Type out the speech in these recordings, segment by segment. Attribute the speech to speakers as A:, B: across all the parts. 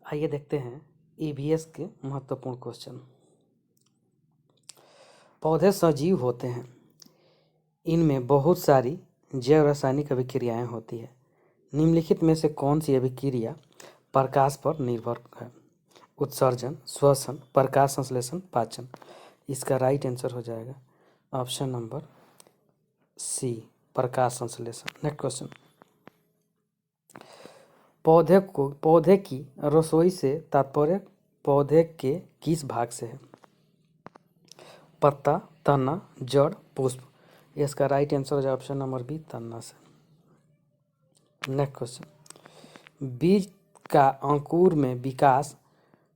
A: आइए देखते हैं ईवीएस के महत्वपूर्ण क्वेश्चन। पौधे सजीव होते हैं, इनमें बहुत सारी जैव रासायनिक अभिक्रियाएं होती है। निम्नलिखित में से कौन सी अभिक्रिया प्रकाश पर निर्भर है? उत्सर्जन, श्वसन, प्रकाश संश्लेषण, पाचन। इसका राइट आंसर हो जाएगा ऑप्शन नंबर सी, प्रकाश संश्लेषण। Next question. पौधे की रसोई से तात्पर्य पौधे के किस भाग से है? पत्ता, तना, जड़, पुष्प। इसका राइट आंसर हो जाए ऑप्शन नंबर बी, तना से। Next question. बीज का अंकुर में विकास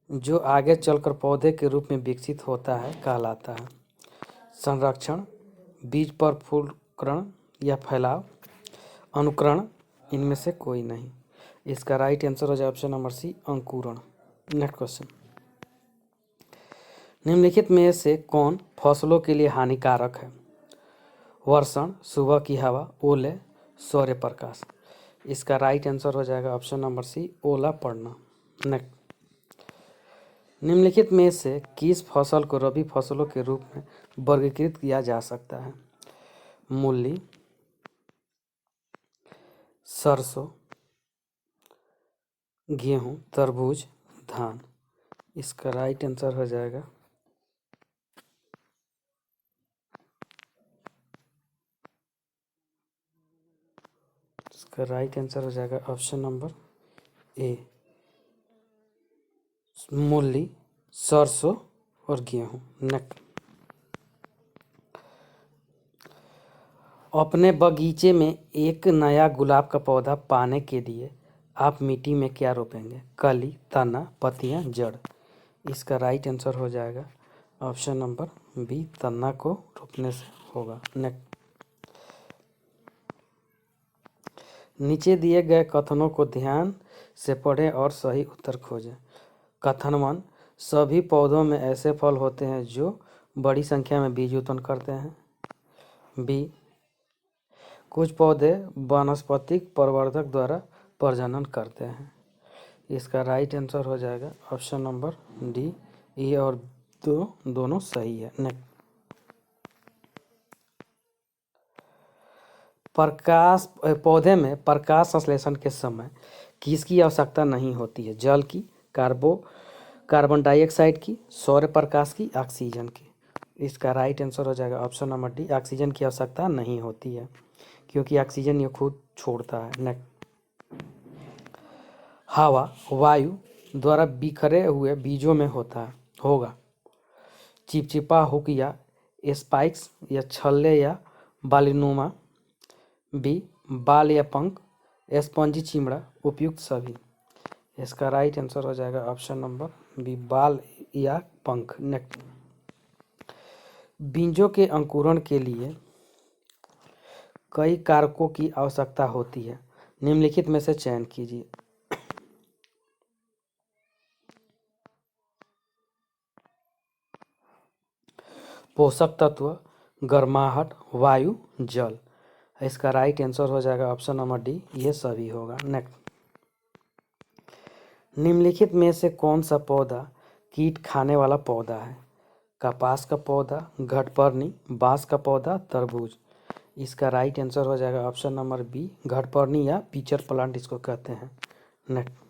A: जो आगे चलकर पौधे के रूप में विकसित होता है कहलाता है? संरक्षण, बीज पर फूलकरण या फैलाव, अनुकरण, इनमें से कोई नहीं। इसका राइट आंसर हो जाए ऑप्शन नंबर सी, अंकुरण। Next question. निम्नलिखित में से कौन फसलों के लिए हानिकारक है? वर्षण, सुबह की हवा, ओले, सौर्य प्रकाश। इसका राइट आंसर हो जाएगा ऑप्शन नंबर सी, ओला पड़ना। नेक्स्ट। निम्नलिखित में से किस फसल को रबी फसलों के रूप में वर्गीकृत किया जा सकता है? मूली, सरसों, गेहूं, तरबूज, धान। इसका राइट आंसर हो जाएगा ऑप्शन नंबर ए, मूली, सरसों और गेहूं। नेक्स्ट। अपने बगीचे में एक नया गुलाब का पौधा पाने के लिए आप मिट्टी में क्या रोपेंगे? कली, तना, पत्तियां, जड़। इसका राइट आंसर हो जाएगा ऑप्शन नंबर बी, तना को रोपने से होगा। नेक्स्ट। नीचे दिए गए कथनों को ध्यान से पढ़ें और सही उत्तर खोजें। कथन 1, सभी पौधों में ऐसे फल होते हैं जो बड़ी संख्या में बीज उत्पन्न करते हैं। बी, कुछ पौधे वानस्पतिक प्रवर्धक द्वारा प्रजनन करते हैं। इसका राइट आंसर हो जाएगा ऑप्शन नंबर डी, ए और दोनों सही है। नेक्स्ट। पौधे में प्रकाश संश्लेषण के समय किसकी आवश्यकता नहीं होती है? जल की, कार्बन डाइऑक्साइड की, सौर्य प्रकाश की, ऑक्सीजन की। इसका राइट आंसर हो जाएगा ऑप्शन नंबर डी, ऑक्सीजन की आवश्यकता नहीं होती है क्योंकि ऑक्सीजन ये खुद छोड़ता है। नेक्स्ट। हवा वायु द्वारा बिखरे हुए बीजों में होगा चिपचिपा हुक या स्पाइक्स या छल्ले या बालिनुमा। बी, बाल या पंख, स्पंजी चिमड़ा, उपयुक्त सभी। इसका राइट आंसर हो जाएगा ऑप्शन नंबर बी, बाल या पंख। नेक्स्ट। बीजों के अंकुरण के लिए कई कारकों की आवश्यकता होती है, निम्नलिखित में से चयन कीजिए। पोषक तत्व, गर्माहट, वायु, जल। इसका राइट आंसर हो जाएगा ऑप्शन नंबर डी, ये सभी होगा। नेक्स्ट। निम्नलिखित में से कौन सा पौधा कीट खाने वाला पौधा है? कपास का पौधा, घटपर्णी, बांस का पौधा, तरबूज। इसका राइट आंसर हो जाएगा ऑप्शन नंबर बी, घटपर्णी या पिचर प्लांट इसको कहते हैं। नेक्स्ट।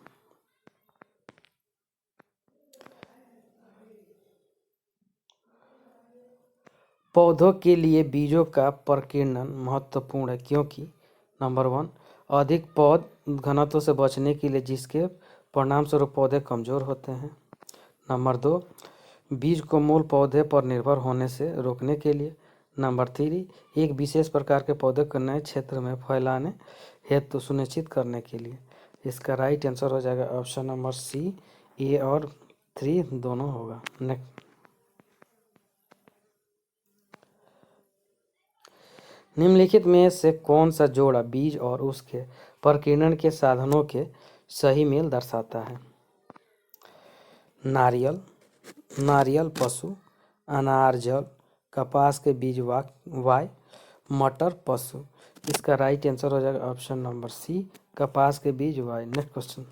A: पौधों के लिए बीजों का प्रकीर्णन महत्वपूर्ण है क्योंकि नंबर 1, अधिक पौध घनत्व से बचने के लिए जिसके परिणाम स्वरूप पौधे कमजोर होते हैं। नंबर 2, बीज को मूल पौधे पर निर्भर होने से रोकने के लिए। नंबर 3, एक विशेष प्रकार के पौधे को नए क्षेत्र में फैलाने हेतु सुनिश्चित करने के लिए। इसका राइट आंसर हो जाएगा ऑप्शन नंबर सी, ए और 3 दोनों होगा। नेक्स्ट। निम्नलिखित में से कौन सा जोड़ा बीज और उसके प्रकीर्णन के साधनों के सही मेल दर्शाता है? नारियल पशु, अनार जल, कपास के बीज वाय, मटर पशु। इसका राइट आंसर हो जाएगा ऑप्शन नंबर सी, कपास के बीज वाय। Next question.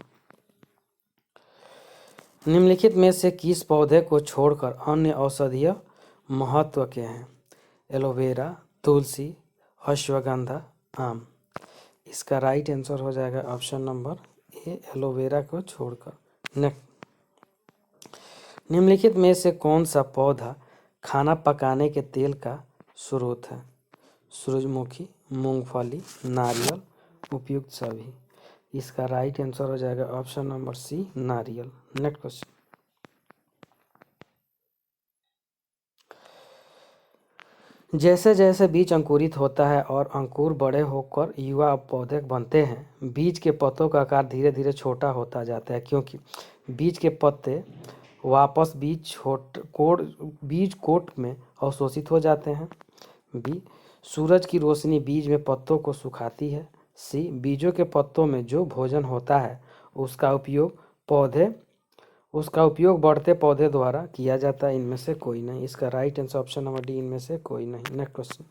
A: निम्नलिखित में से किस पौधे को छोड़कर अन्य औषधीय महत्व के हैं? एलोवेरा, तुलसी, अश्वगंधा, आम। इसका राइट आंसर हो जाएगा ऑप्शन नंबर ए, एलोवेरा को छोड़कर। नेक्स्ट, निम्नलिखित में से कौन सा पौधा खाना पकाने के तेल का स्रोत है? सूरजमुखी, मूंगफली, नारियल, उपयुक्त सभी। इसका राइट आंसर हो जाएगा ऑप्शन नंबर सी, नारियल। नेक्स्ट क्वेश्चन, जैसे जैसे बीज अंकुरित होता है और अंकुर बड़े होकर युवा पौधे बनते हैं, बीज के पत्तों का आकार धीरे धीरे छोटा होता जाता है क्योंकि बीज के पत्ते वापस बीज कोट में अवशोषित हो जाते हैं। बी, सूरज की रोशनी बीज में पत्तों को सुखाती है। सी, बीजों के पत्तों में जो भोजन होता है उसका उपयोग बढ़ते पौधे द्वारा किया जाता है। इनमें से कोई नहीं। इसका right answer option number D, इनमें से कोई नहीं। नेक्स्ट क्वेश्चन,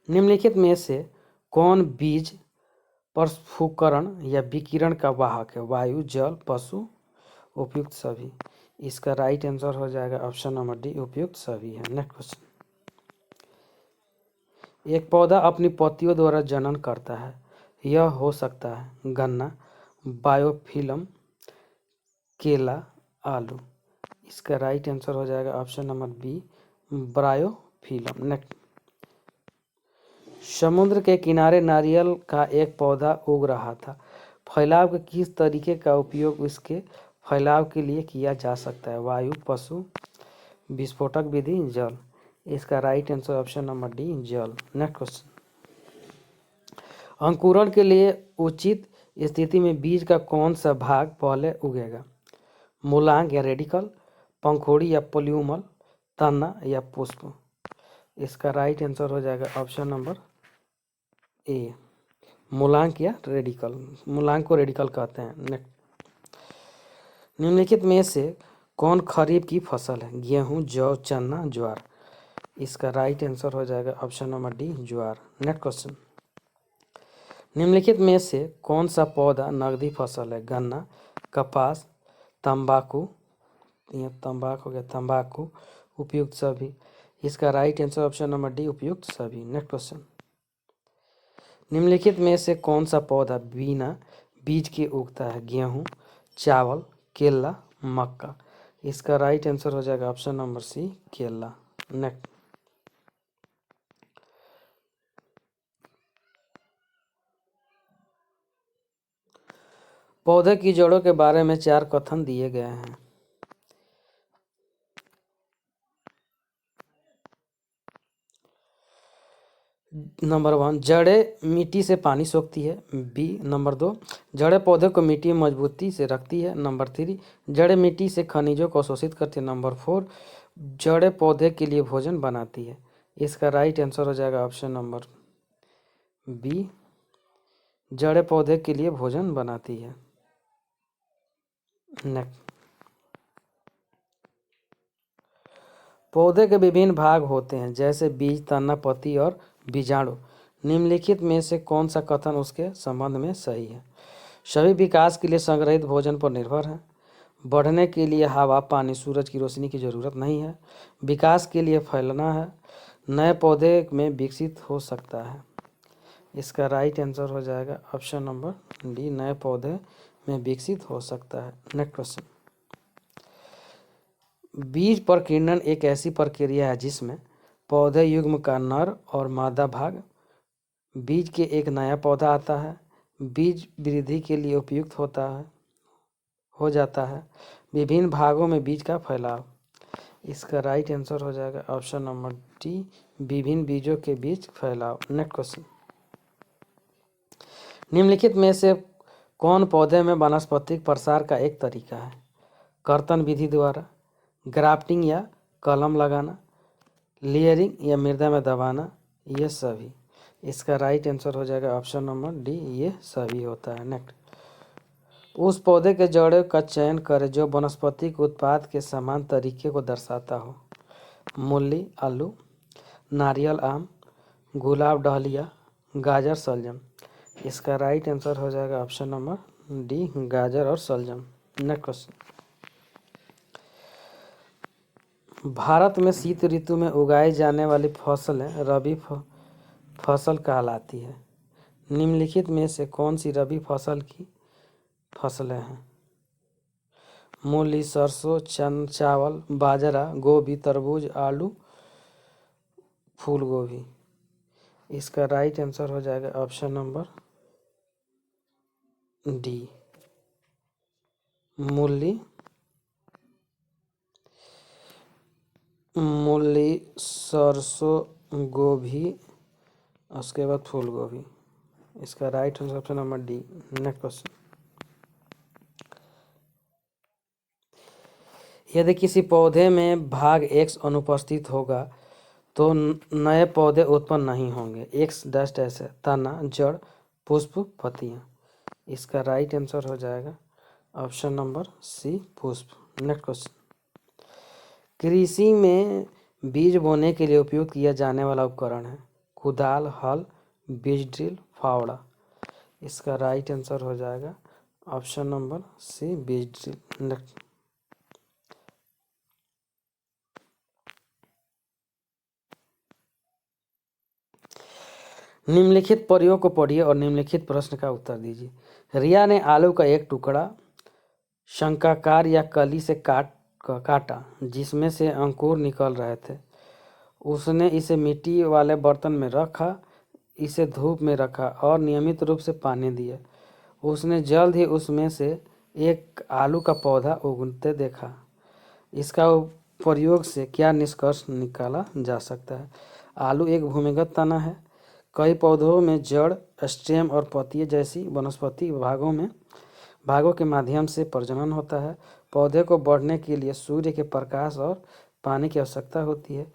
A: निम्नलिखित में से कौन बीज प्रस्फुकरण या विकिरण का वाहक है? वायु, जल, पशु, उपयुक्त सभी। इसका राइट आंसर हो जाएगा ऑप्शन नंबर डी, उपयुक्त सभी है। नेक्स्ट क्वेश्चन, एक पौधा अपनी पत्तियों द्वारा जनन करता है। यह हो सकता है गन्ना, बायोफिल्म, केला, आलू। इसका राइट आंसर हो जाएगा option number B, bryophyllum. Next, समुद्र के किनारे नारियल का एक पौधा उग रहा था। फैलाव के किस तरीके का उपयोग इसके फैलाव के लिए किया जा सकता है? वायु, पशु, विस्फोटक विधि, जल। इसका right answer option number D, जल। नेक्स्ट क्वेश्चन, अंकुरण के लिए उचित स्थिति में बीज का कौन सा भाग पहले उगेगा? मूलांग या रेडिकल, पंखुड़ी या पोल्यूमल, तना या पुष्प। इसका राइट आंसर हो जाएगा ऑप्शन नंबर ए, मूलांक या रेडिकल। मूलांक को रेडिकल कहते हैं। नेक्स्ट, निम्नलिखित में से कौन खरीफ की फसल है? गेहूं, जौ, चना, ज्वार। इसका राइट आंसर हो जाएगा ऑप्शन नंबर डी, ज्वार। नेक्स्ट क्वेश्चन, निम्नलिखित में से कौन सा पौधा नकदी फसल है? गन्ना, कपास, तंबाकू, यह तंबाकू हो गया, तंबाकू, उपयुक्त सभी। इसका right answer option number D, उपयुक्त सभी। नेक्स्ट क्वेश्चन, निम्नलिखित में से कौन सा पौधा बिना बीज के उगता है? गेहूं, चावल, केला, मक्का। इसका राइट आंसर हो जाएगा ऑप्शन नंबर सी, केला। नेक्स्ट, पौधे की जड़ों के बारे में 4 कथन दिए गए हैं। नंबर 1, जड़ें मिट्टी से पानी सोखती है। बी, नंबर 2, जड़ें पौधे को मिट्टी में मजबूती से रखती है। नंबर 3, जड़ें मिट्टी से खनिजों को अवशोषित करती है। नंबर 4, जड़ें पौधे के लिए भोजन बनाती है। इसका राइट आंसर हो जाएगा ऑप्शन नंबर बी, जड़ें पौधे के लिए भोजन बनाती है। नेक्स्ट, पौधे के विभिन्न भाग होते हैं जैसे बीज, तना, पत्ती और बीजाणु। निम्नलिखित में से कौन सा कथन उसके संबंध में सही है? सभी विकास के लिए संग्रहित भोजन पर निर्भर है। बढ़ने के लिए हवा, पानी, सूरज की रोशनी की जरूरत नहीं है। विकास के लिए फैलना है। नए पौधे में विकसित हो सकता है। इसका राइट आंसर हो जाएगा ऑप्शन नंबर डी, नए पौधे में विकसित हो सकता है। नेक्स्ट क्वेश्चन, बीज प्रकीर्णन एक ऐसी प्रक्रिया है जिसमें पौधे युग्म का नर और मादा भाग बीज के एक नया पौधा आता है। बीज वृद्धि के लिए उपयुक्त हो जाता है। विभिन्न भागों में बीज का फैलाव। इसका राइट आंसर हो जाएगा ऑप्शन नंबर डी, विभिन्न बीजों के बीच फैलाव। नेक्स्ट क्वेश्चन, निम्नलिखित में से कौन पौधे में वानस्पतिक प्रसार का एक तरीका है? कर्तन विधि द्वारा, ग्राफ्टिंग या कलम लगाना, लेयरिंग या मृदा में दबाना, ये सभी। इसका राइट आंसर हो जाएगा ऑप्शन नंबर डी, ये सभी होता है। नेक्स्ट, उस पौधे के जड़ों का चयन करें जो वनस्पतिक उत्पाद के समान तरीके को दर्शाता हो। मूली, आलू, नारियल, आम, गुलाब, डहलिया, गाजर, शलजम। इसका राइट आंसर हो जाएगा ऑप्शन नंबर डी, गाजर और शलजम। नेक्स्ट क्वेश्चन, भारत में शीत ऋतु में उगाई जाने वाली फसलें रबी फसल कहलाती है। निम्नलिखित में से कौन सी रबी फसल की फसलें हैं? मूली, सरसों, चावल, बाजरा, गोभी, तरबूज, आलू, फूल गोभी। इसका राइट आंसर हो जाएगा ऑप्शन नंबर डी, मूली, सरसों, गोभी, उसके बाद फूल गोभी। इसका right answer option number D. Next question, यदि किसी पौधे में भाग X अनुपस्थित होगा तो नए पौधे उत्पन्न नहीं होंगे। X डस्ट ऐसे तना, जड़, पुष्प, पत्तियां। इसका राइट आंसर हो जाएगा ऑप्शन नंबर सी, पुष्प। नेक्स्ट क्वेश्चन, कृषि में बीज बोने के लिए उपयोग किया जाने वाला उपकरण है कुदाल, हल, बीज ड्रिल, फावड़ा। इसका राइट आंसर हो जाएगा ऑप्शन नंबर सी, बीज ड्रिल। नेक्स्ट, निम्नलिखित प्रयोग को पढ़िए और निम्नलिखित प्रश्न का उत्तर दीजिए। रिया ने आलू का एक टुकड़ा शंक्वाकार या कली से काटा जिसमें से अंकुर निकल रहे थे। उसने इसे मिट्टी वाले बर्तन में रखा, इसे धूप में रखा और नियमित रूप से पानी दिया। उसने जल्द ही उसमें से एक आलू का पौधा उगते देखा। इसका प्रयोग से क्या निष्कर्ष निकाला जा सकता है? आलू एक भूमिगत तना है। कई पौधों में जड़, स्टेम और पत्ती जैसी वनस्पति भागों के माध्यम से प्रजनन होता है। पौधे को बढ़ने के लिए सूर्य के प्रकाश और पानी की आवश्यकता होती है।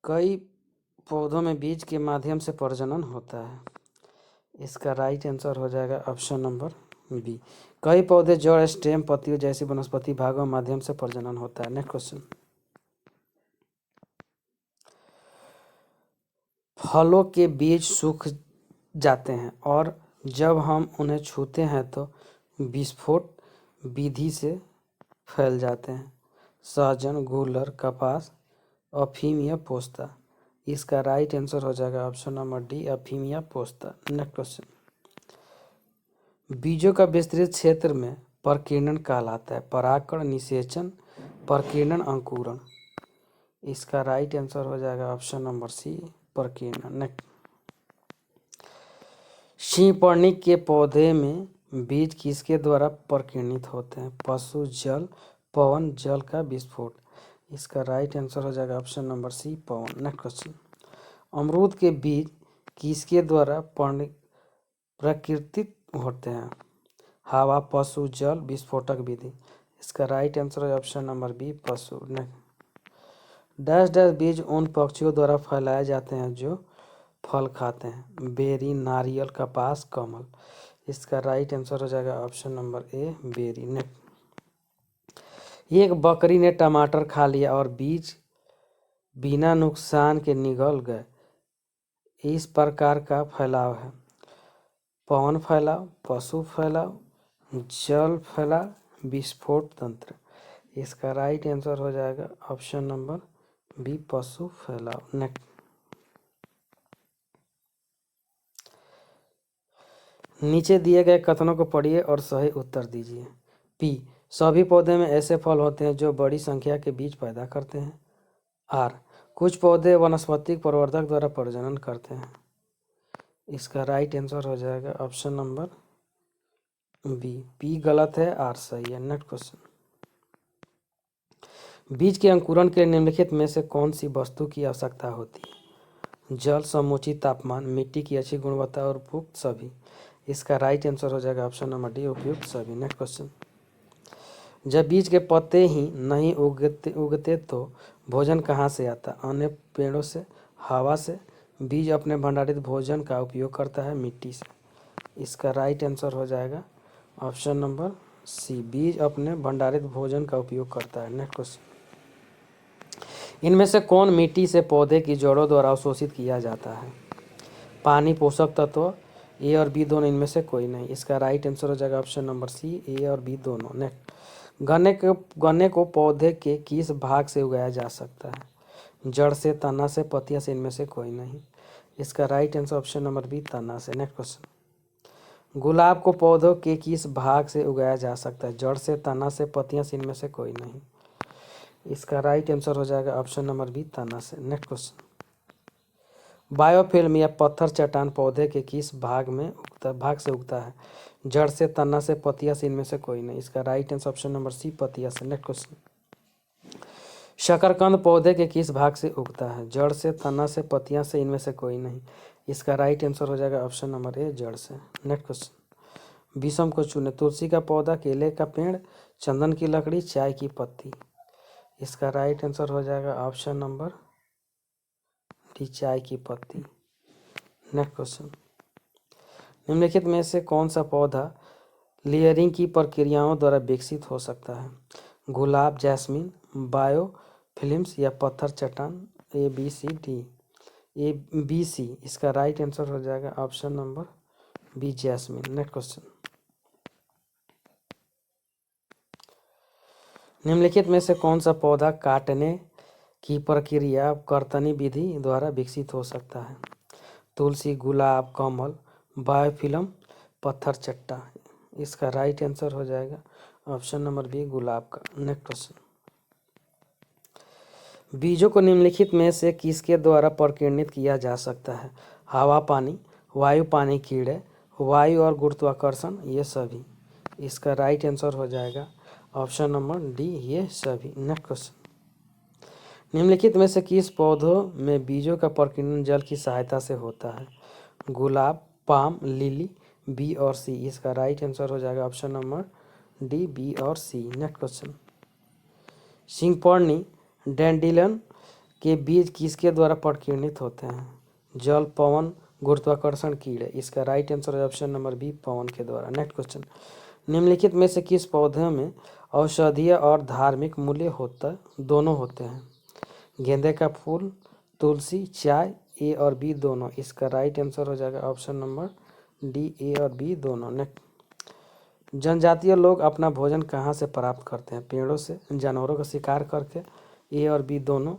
A: कई पौधों में बीज के माध्यम से प्रजनन होता है। इसका राइट आंसर हो जाएगा ऑप्शन नंबर बी। कई पौधे जड़, स्टेम, पत्तियों जैसी वनस्पति भागों के माध्यम से प्रजनन होता है। नेक्स्ट क्वेश्चन, फलों के बीज सूख जाते हैं और जब हम उन्हें छूते हैं तो विस्फोट विधि से फैल जाते हैं। सहजन, गूलर, कपास, अफीम या पोस्ता। इसका राइट आंसर हो जाएगा ऑप्शन नंबर डी, अफीम या पोस्ता। नेक्स्ट क्वेश्चन, बीजों का विस्तृत क्षेत्र में प्रकीर्णन कहलाता है। परागकण, निषेचन, प्रकीर्णन, अंकुरण। इसका राइट आंसर हो जाएगा ऑप्शन नंबर सी, प्रकीर्णन। नेक्स्ट, शिंपणी के पौधे में बीज किसके द्वारा प्रकीर्णित होते हैं? पशु, जल, पवन, जल का विस्फोट। इसका राइट आंसर हो जाएगा ऑप्शन नंबर सी, पवन। नेक्स्ट क्वेश्चन, अमरूद के बीज किसके द्वारा प्रकीर्णित होते हैं? हवा, पशु, जल, विस्फोटक विधि। इसका राइट आंसर है ऑप्शन नंबर बी, पशु। डैश डैश बीज उन पक्षियों द्वारा फैलाए जाते हैं जो फल खाते हैं। बेरी, नारियल, कपास, कमल। इसका राइट आंसर हो जाएगा option number A, berry. Next, एक बकरी ने टमाटर खा लिया और बीज बिना नुकसान के निगल गए। इस प्रकार का फैलाव है पवन फैलाव, पशु फैलाव, जल फैलाव, विस्फोट तंत्र। इसका राइट आंसर हो जाएगा ऑप्शन नंबर बी, पशु फैलाव। नेक्स्ट, नीचे दिए गए कथनों को पढ़िए और सही उत्तर दीजिए। पी, सभी पौधे में ऐसे फल होते हैं जो बड़ी संख्या के बीज पैदा करते हैं। आर, कुछ पौधे वनस्पतिक प्रवर्धक द्वारा प्रजनन करते हैं। इसका राइट आंसर हो जाएगा ऑप्शन नंबर बी, पी गलत है, आर सही है। नेक्स्ट क्वेश्चन, बीज के अंकुरण के निम्नलिखित में से कौन सी वस्तु की आवश्यकता होती है? जल, समुचित तापमान, मिट्टी की अच्छी गुणवत्ता और उपयुक्त सभी। इसका राइट आंसर हो जाएगा ऑप्शन नंबर डी, उपयुक्त सभी। नेक्स्ट क्वेश्चन, जब बीज के पत्ते ही नहीं उगते तो भोजन कहाँ से आता? अन्य पेड़ों से, हवा से। बीज अपने भंडारित भोजन का उपयोग करता है मिट्टी से। इसका राइट आंसर हो जाएगा ऑप्शन नंबर सी, बीज अपने भंडारित भोजन का उपयोग करता है। नेक्स्ट क्वेश्चन, इनमें से कौन मिट्टी से पौधे की जड़ों द्वारा अवशोषित किया जाता है? पानी, पोषक तत्व ए और बी दोनों इनमें से कोई नहीं। इसका राइट आंसर हो जाएगा ऑप्शन नंबर सी, ए और बी दोनों। नेक्स्ट, गन्ने को पौधे के किस भाग से उगाया जा सकता है? जड़ से, तना से, पत्तियां से, इनमें से कोई नहीं। इसका right answer option number B, तना से। नेक्स्ट क्वेश्चन, गुलाब को पौधों के किस भाग से उगाया जा सकता है? जड़ से, तना से, पत्तियां से, इनमें से कोई नहीं। इसका राइट आंसर हो जाएगा ऑप्शन नंबर बी, तना से। नेक्स्ट क्वेश्चन, बायोफिल्म या पत्थर चट्टान पौधे के किस भाग से उगता है? जड़ से, तना से, पत्तियां से, इनमें से कोई नहीं। इसका right answer option number C, पत्तियां से। नेक्स्ट क्वेश्चन, शकरकंद पौधे के किस भाग से उगता है? जड़ से, तना से, पत्तियां से, इनमें से कोई नहीं। इसका राइट आंसर हो जाएगा ऑप्शन नंबर ए, जड़ से। नेक्स्ट क्वेश्चन, विषम को चुने। तुलसी का पौधा, केले का पेड़, चंदन की लकड़ी, चाय की पत्ती। इसका राइट आंसर हो जाएगा ऑप्शन नंबर डी, चाय की पत्ती। नेक्स्ट क्वेश्चन, निम्नलिखित में से कौन सा पौधा लेयरिंग की प्रक्रियाओं द्वारा विकसित हो सकता है? गुलाब, जैस्मिन, बायोफिल्म्स या पत्थर चट्टान। A B C D, A B C. इसका राइट आंसर हो जाएगा option number B, jasmine. Next question, निम्नलिखित में से कौन सा पौधा काटने की प्रक्रिया कर्तनी विधि द्वारा विकसित हो सकता है? तुलसी, गुलाब, कमल, बायोफिल्म, पत्थर चट्टा। इसका राइट आंसर हो जाएगा ऑप्शन नंबर बी, गुलाब का। नेक्स्ट क्वेश्चन, बीजों को निम्नलिखित में से किसके द्वारा प्रकीर्णित किया जा सकता है? हवा, पानी, वायु, पानी, कीड़े, वायु और गुरुत्वाकर्षण, ये सभी। इसका राइट आंसर हो जाएगा ऑप्शन नंबर डी, ये सभी। नेक्स्ट क्वेश्चन, निम्नलिखित में से किस पौधों में बीजों का प्रकीर्णन जल की सहायता से होता है? गुलाब, पाम, लिली, बी और सी। इसका राइट आंसर हो जाएगा ऑप्शन नंबर डी, बी और सी। नेक्स्ट क्वेश्चन, सिंगपर्णी डैंडिलियन के बीज किसके द्वारा प्रकीर्णित होते हैं? जल, पवन, गुरुत्वाकर्षण, कीड़े। इसका राइट आंसर है ऑप्शन नंबर बी, पवन के द्वारा। नेक्स्ट क्वेश्चन, निम्नलिखित में से किस पौधे में औषधीय और धार्मिक मूल्य दोनों होते हैं? गेंदे का फूल, तुलसी, चाय, ए और बी दोनों। इसका राइट आंसर हो जाएगा ऑप्शन नंबर डी, ए और बी दोनों। नेक्स्ट, जनजातीय लोग अपना भोजन कहाँ से प्राप्त करते हैं? पेड़ों से, जानवरों का शिकार करके, ए और बी दोनों,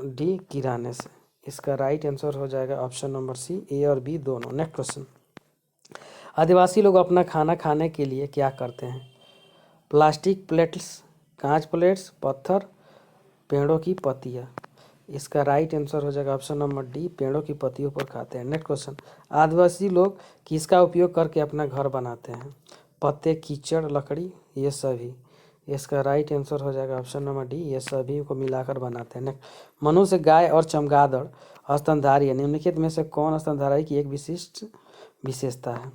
A: डी, किराने से। इसका राइट आंसर हो जाएगा ऑप्शन नंबर सी, ए और बी दोनों। नेक्स्ट क्वेश्चन, आदिवासी लोग अपना खाना खाने के लिए क्या करते हैं? प्लास्टिक प्लेट्स, कांच प्लेट्स, पत्थर, पेड़ों की पत्तियाँ। इसका राइट आंसर हो जाएगा ऑप्शन नंबर डी, पेड़ों की पत्तियों पर खाते हैं। नेक्स्ट क्वेश्चन, आदिवासी लोग किसका उपयोग करके अपना घर बनाते हैं? पत्ते, कीचड़, लकड़ी, ये सभी। इसका राइट आंसर हो जाएगा ऑप्शन नंबर डी, ये सभी को मिलाकर बनाते हैं। नेक्स्ट, मनुष्य, गाय और चमगादड़ स्तनधारी है। निम्नलिखित में से कौन स्तनधारी की एक विशिष्ट विशेषता है?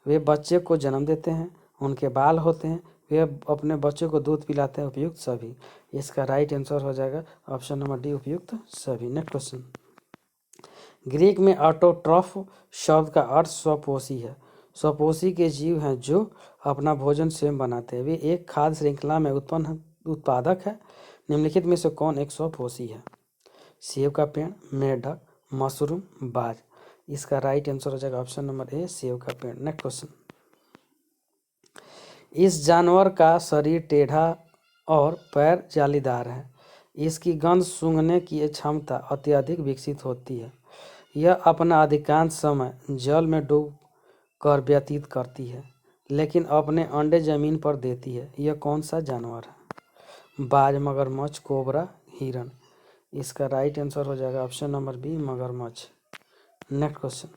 A: वे बच्चे को जन्म देते हैं, उनके बाल होते हैं, वे अपने बच्चों को दूध पिलाते हैं, उपयुक्त सभी। इसका राइट आंसर हो जाएगा ऑप्शन नंबर डी, उपयुक्त सभी। नेक्स्ट क्वेश्चन, ग्रीक में ऑटोट्रॉफ शब्द का अर्थ स्वपोषी है। स्वपोषी के जीव हैं जो अपना भोजन स्वयं बनाते हैं। वे एक खाद्य श्रृंखला में उत्पादक है। निम्नलिखित में से कौन एक स्वपोषी है? सेब का पेड़, मेंढक, मशरूम, बाज। इसका राइट आंसर हो जाएगा ऑप्शन नंबर ए, सेब का पेड़। नेक्स्ट क्वेश्चन, इस जानवर का शरीर टेढ़ा और पैर जालीदार है। इसकी गंध सूंघने की क्षमता अत्यधिक विकसित होती है। यह अपना अधिकांश समय जल में डूब कर व्यतीत करती है, लेकिन अपने अंडे जमीन पर देती है। यह कौन सा जानवर है? बाज, मगरमच्छ, कोबरा, हिरन। इसका राइट आंसर हो जाएगा ऑप्शन नंबर बी, मगरमच्छ। नेक्स्ट क्वेश्चन,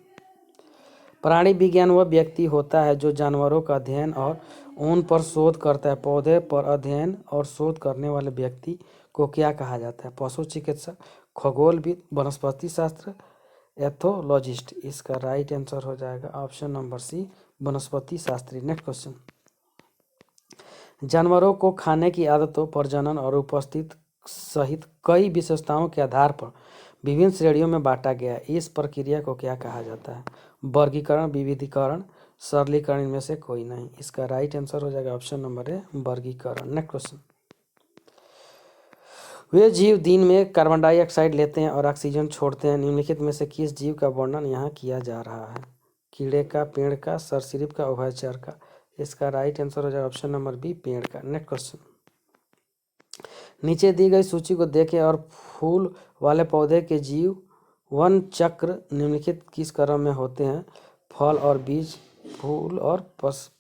A: प्राणी विज्ञान वह व्यक्ति होता है जो जानवरों का अध्ययन और उन पर शोध करता है। पौधे पर अध्ययन और शोध करने वाले व्यक्ति को क्या कहा जाता है? पशु चिकित्सक, खगोलविद, वनस्पति शास्त्र, एथोलॉजिस्ट। इसका राइट आंसर हो जाएगा ऑप्शन नंबर सी, वनस्पति शास्त्री। नेक्स्ट क्वेश्चन, जानवरों को खाने की आदतों, प्रजनन और उपस्थित सहित कई विशेषताओं के आधार पर विभिन्न श्रेणियों में बांटा गया है। इस प्रक्रिया को क्या कहा जाता है? वर्गीकरण, विविधीकरण, सरलीकरण, इनमें से कोई नहीं। इसका राइट आंसर हो जाएगा ऑप्शन नंबर ए, वर्गीकरण। नेक्स्ट क्वेश्चन, वे जीव दिन में कार्बन डाइऑक्साइड लेते हैं और ऑक्सीजन छोड़ते हैं। निम्नलिखित में से किस जीव का वर्णन यहाँ किया जा रहा है? कीड़े का, पेड़ का, सरीसृप का, उभयचर का। इसका राइट आंसर हो जाएगा ऑप्शन नंबर बी, पेड़ का। नेक्स्ट क्वेश्चन, नीचे दी गई सूची को देखें और फूल वाले पौधे के जीवन चक्र निम्नलिखित किस क्रम में होते हैं? फल और बीज, फूल और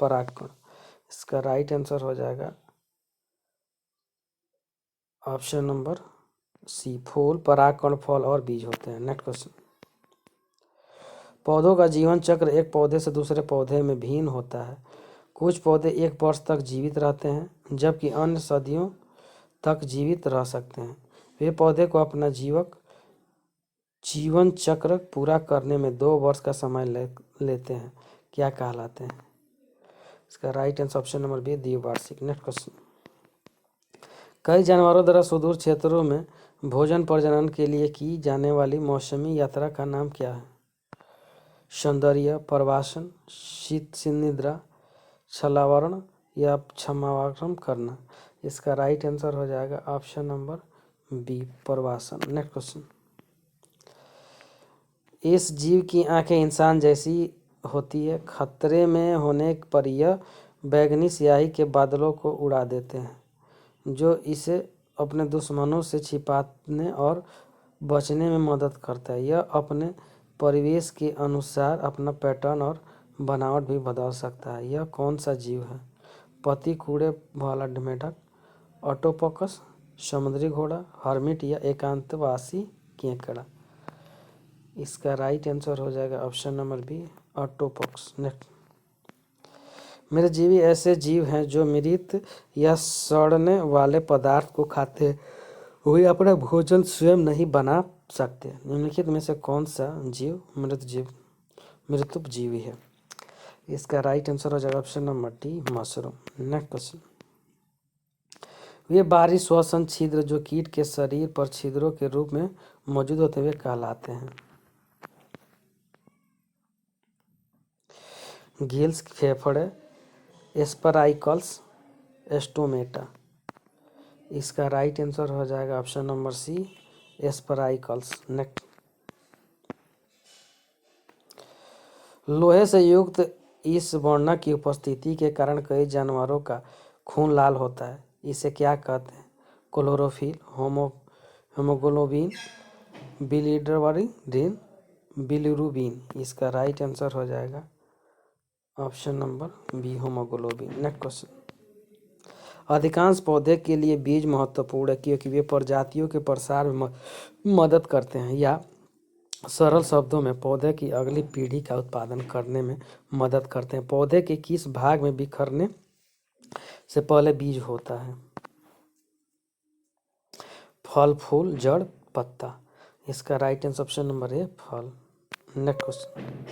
A: परागकण। इसका राइट आंसर हो जाएगा ऑप्शन नंबर सी, फूल, परागकण, फल और बीज होते हैं। नेक्स्ट क्वेश्चन, पौधों का जीवन चक्र एक पौधे से दूसरे पौधे में भिन्न होता है। कुछ पौधे 1 वर्ष तक जीवित रहते हैं जबकि अन्य सदियों तक जीवित रह सकते हैं। वे पौधे को अपना जीवन चक्र पूरा करने में 2 वर्ष का समय लेते हैं, क्या कहलाते हैं? इसका right answer option number B, द्विवार्षिक। नेक्स्ट क्वेश्चन, कई जानवरों द्वारा सुदूर क्षेत्रों में भोजन प्रजनन के लिए की जाने वाली मौसमी यात्रा का नाम क्या है? सौंदर्य प्रवासन, शीत निद्रा, छलावरण या क्षमावरण करना। इसका राइट आंसर हो जाएगा ऑप्शन नंबर बी, प्रवासन। नेक्स्ट क्वेश्चन, इस जीव की आंखें इंसान जैसी होती है। खतरे में होने पर यह बैंगनी स्याही के बादलों को उड़ा देते हैं जो इसे अपने दुश्मनों से छिपाने और बचने में मदद करता है। यह अपने परिवेश के अनुसार अपना पैटर्न और बनावट भी बदल सकता है। यह कौन सा जीव है? पति कूड़े वाला मेढक, ऑटोपक्स, समुद्री घोड़ा, हर्मिट या एकांतवासी केकड़ा। इसका राइट आंसर हो जाएगा ऑप्शन नंबर बी, ऑटोपक्स। नेक्स्ट, मेरे जीवी ऐसे जीव हैं जो मृत या सड़ने वाले पदार्थ को खाते हैं। वे अपना भोजन स्वयं नहीं बना सकते। निम्नलिखित में से कौन सा जीव मृतुपजीवी है? इसका राइट आंसर हो जाएगा option number D, mushroom. Next question, वे बाहरी श्वसन छिद्र जो कीट के शरीर पर छिद्रों के रूप में मौजूद होते हुए कहलाते हैं? गिल्स, फेफड़े, एस्पराइकल्स, एस्टोमेटा। इसका राइट आंसर हो जाएगा ऑप्शन नंबर सी, एस्पराइकल्स। नेक्स्ट, लोहे से युक्त इस वर्णक की उपस्थिति के कारण कई जानवरों का खून लाल होता है। इसे क्या कहते हैं? Chlorophyll, haemoglobin, biliverdin, bilirubin. इसका राइट आंसर हो जाएगा option number B, haemoglobin. Next question, अधिकांश पौधे के लिए बीज महत्वपूर्ण है क्योंकि वे प्रजातियों के प्रसार में मदद करते हैं, या सरल शब्दों में पौधे की अगली पीढ़ी का उत्पादन करने में मदद करते हैं। पौधे के किस भाग में बिखरने से पहले बीज होता है? फल, फूल, जड़, पत्ता। इसका right answer option number A, फल। नेक्स्ट क्वेश्चन,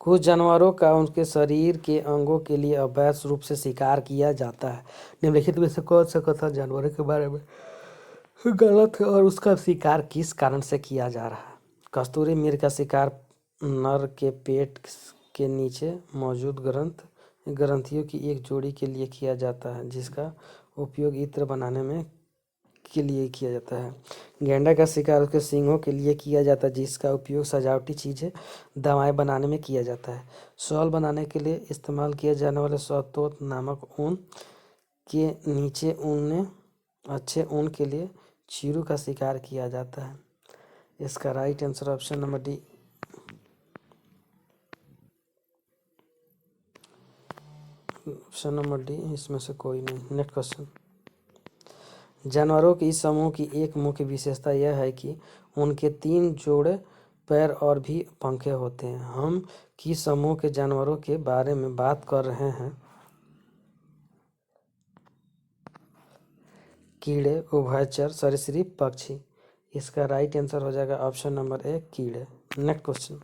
A: कुछ जानवरों का उनके शरीर के अंगों के लिए अवैध रूप से शिकार किया जाता है। निम्नलिखित में से कौन सा कथन जानवरों के बारे में गलत है और उसका शिकार किस कारण से किया जा रहा है? कस्तूरी मृग का शिकार नर के पेट के नीचे मौजूद ग्रंथियों की एक जोड़ी के लिए किया जाता है जिसका उपयोग इत्र बनाने में के लिए किया जाता है। गैंडा का शिकार उसके सींगों के लिए किया जाता है जिसका उपयोग सजावटी चीज़ें, दवाएं बनाने में किया जाता है। शॉल बनाने के लिए इस्तेमाल किए जाने वाले शहतूत नामक ऊन के नीचे अच्छे ऊन के लिए चीरू का शिकार किया जाता है। इसका right answer option number D, option number D, इसमें से कोई नहीं। नेक्स्ट क्वेश्चन, जानवरों के इस समूह की एक मुख्य विशेषता यह है कि उनके 3 जोड़े पैर और भी पंखे होते हैं। हम किस समूह के जानवरों के बारे में बात कर रहे हैं? कीड़े, उभयचर, सरीसृप, पक्षी। इसका राइट आंसर हो जाएगा ऑप्शन नंबर ए, कीड़े। नेक्स्ट क्वेश्चन,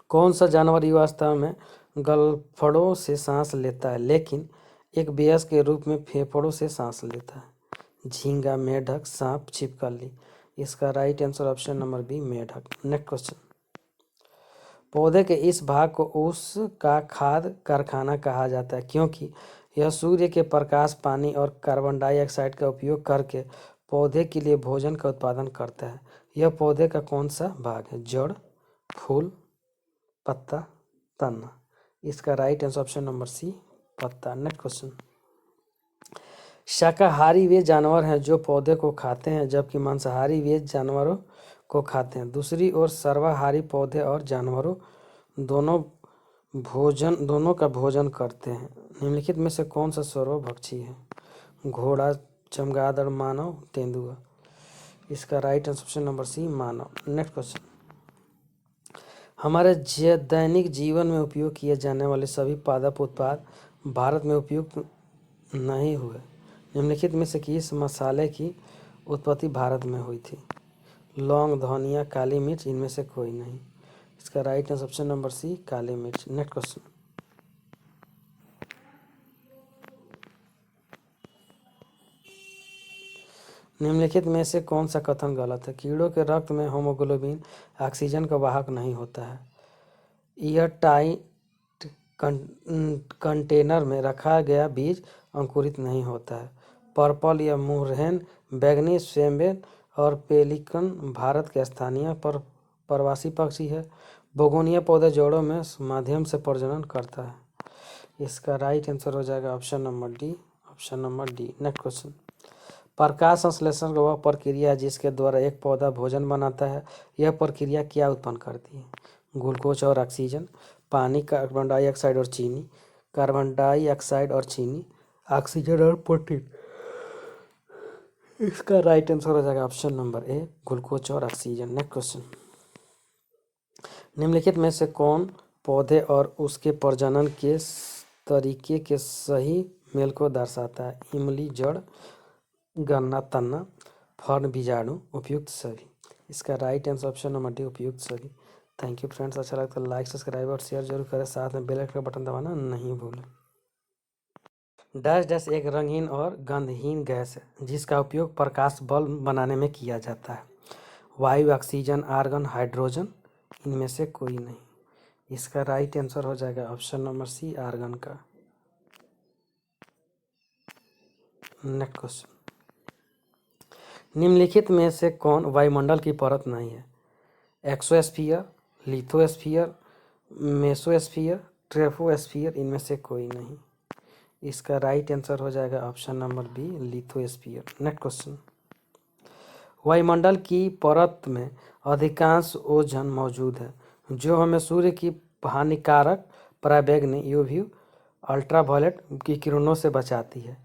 A: कौन सा जानवर युवावस्था में गलफड़ों से सांस लेता है लेकिन एक वयस्क के रूप में फेफड़ों से सांस लेता है? झींगा, मेढक, सांप, छिपकली। इसका right answer option number B, मेढक। नेक्स्ट क्वेश्चन, पौधे के इस भाग को उसका खाद्य कारखाना कहा जाता है क्योंकि यह सूर्य के प्रकाश, पानी और कार्बन डाइऑक्साइड का उपयोग करके पौधे के लिए भोजन का उत्पादन करता है। यह पौधे का कौन सा भाग है? जड़, फूल, पत्ता, तना। इसका right answer option number C, पत्ता। Next question. शाकाहारी वे जानवर हैं जो पौधे को खाते हैं जबकि मांसाहारी वे जानवरों को खाते हैं। दूसरी ओर सर्वाहारी पौधे और जानवरों दोनों का भोजन करते हैं। निम्नलिखित में से कौन सा सर्वभक्षी है? घोड़ा, चमगादड़, मानव, तेंदुआ। इसका right answer option number C, मानव। Next question. हमारे दैनिक जीवन में उपयोग किए जाने वाले सभी पादप उत्पाद भारत में उपयुक्त नहीं हुए। निम्नलिखित में से किस मसाले की उत्पत्ति भारत में हुई थी? लौंग, धनिया, काली मिर्च, इनमें से कोई नहीं। इसका right answer option number C, काली मिर्च। Next question. निम्नलिखित में से कौन सा कथन गलत है? कीड़ों के रक्त में हीमोग्लोबिन ऑक्सीजन का वाहक नहीं होता है। यह टाइट कंटेनर में रखा गया बीज अंकुरित नहीं होता है। पर्पल या मुरहैन, बैंगनी सेम्बेन और पेलिकन भारत के स्थानीय प्रवासी पक्षी है। बोगोनिया पौधे जड़ों में माध्यम से प्रजनन करता है। इसका राइट आंसर हो जाएगा option number D, option number D. Next question. प्रकाश संश्लेषण वह प्रक्रिया है जिसके द्वारा एक पौधा भोजन बनाता है। यह प्रक्रिया क्या उत्पन्न करती है? ग्लूकोज और ऑक्सीजन, पानी, कार्बन डाइऑक्साइड और चीनी, कार्बन डाइऑक्साइड और चीनी, ऑक्सीजन और प्रोटीन। इसका राइट आंसर हो जाएगा ऑप्शन नंबर ए, ग्लूकोज और ऑक्सीजन। Next question. निम्नलिखित में से कौन पौधे और उसके प्रजनन के तरीके के सही मेल को दर्शाता है? इमली, जड़, गन्ना, तना, फर्न, बीजाणु, उपयुक्त सभी। इसका right answer option number D, उपयुक्त सभी। Thank you friends. अच्छा लगता है लाइक, सब्सक्राइब और शेयर जरूर करें। साथ में बेल आइकन का बटन दबाना नहीं भूलें। डैश डैश एक रंगीन और गंधहीन गैस है जिसका उपयोग प्रकाश बल्ब बनाने में किया जाता है। वायु, ऑक्सीजन, आर्गन, हाइड्रोजन, इनमें से कोई नहीं। इसका राइट आंसर हो जाएगा ऑप्शन नंबर सी, आर्गन का। Next question. निम्नलिखित में से कौन वायुमंडल की परत नहीं है? एक्सोस्फीयर, लिथोस्फीयर, मेसोस्फीयर, ट्रोपोस्फीयर, इनमें से कोई नहीं। इसका राइट आंसर हो जाएगा option number B, lithosphere. Next question. वायुमंडल की परत में अधिकांश ओजोन मौजूद है जो हमें सूर्य की हानिकारक पराबैंगनी यूवी अल्ट्रावायलेट की किरणों से बचाती है।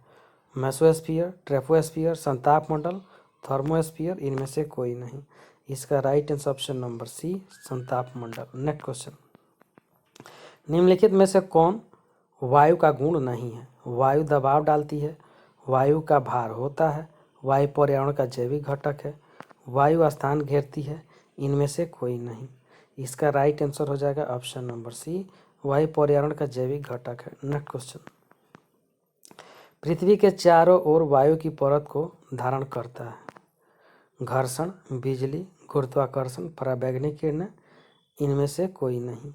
A: मेसोस्फीयर, ट्रोपोस्फीयर, संताप मंडल, थर्मोस्फीयर, इनमें से कोई नहीं। इसका right answer option number C, संताप मंडल। Next question. निम्नलिखित में से कौन वायु का गुण नहीं है? वायु दबाव डालती है, वायु का भार होता है, वायु पर्यावरण का जैविक घटक है, वायु स्थान घेरती है, इनमें से कोई नहीं। इसका राइट आंसर हो जाएगा ऑप्शन नंबर सी, वायु पर्यावरण का जैविक घटक है। Next question. पृथ्वी के चारों ओर वायु की परत को धारण करता है। घर्षण, बिजली, गुरुत्वाकर्षण, पराबैंगनी किरणें, इनमें से कोई नहीं।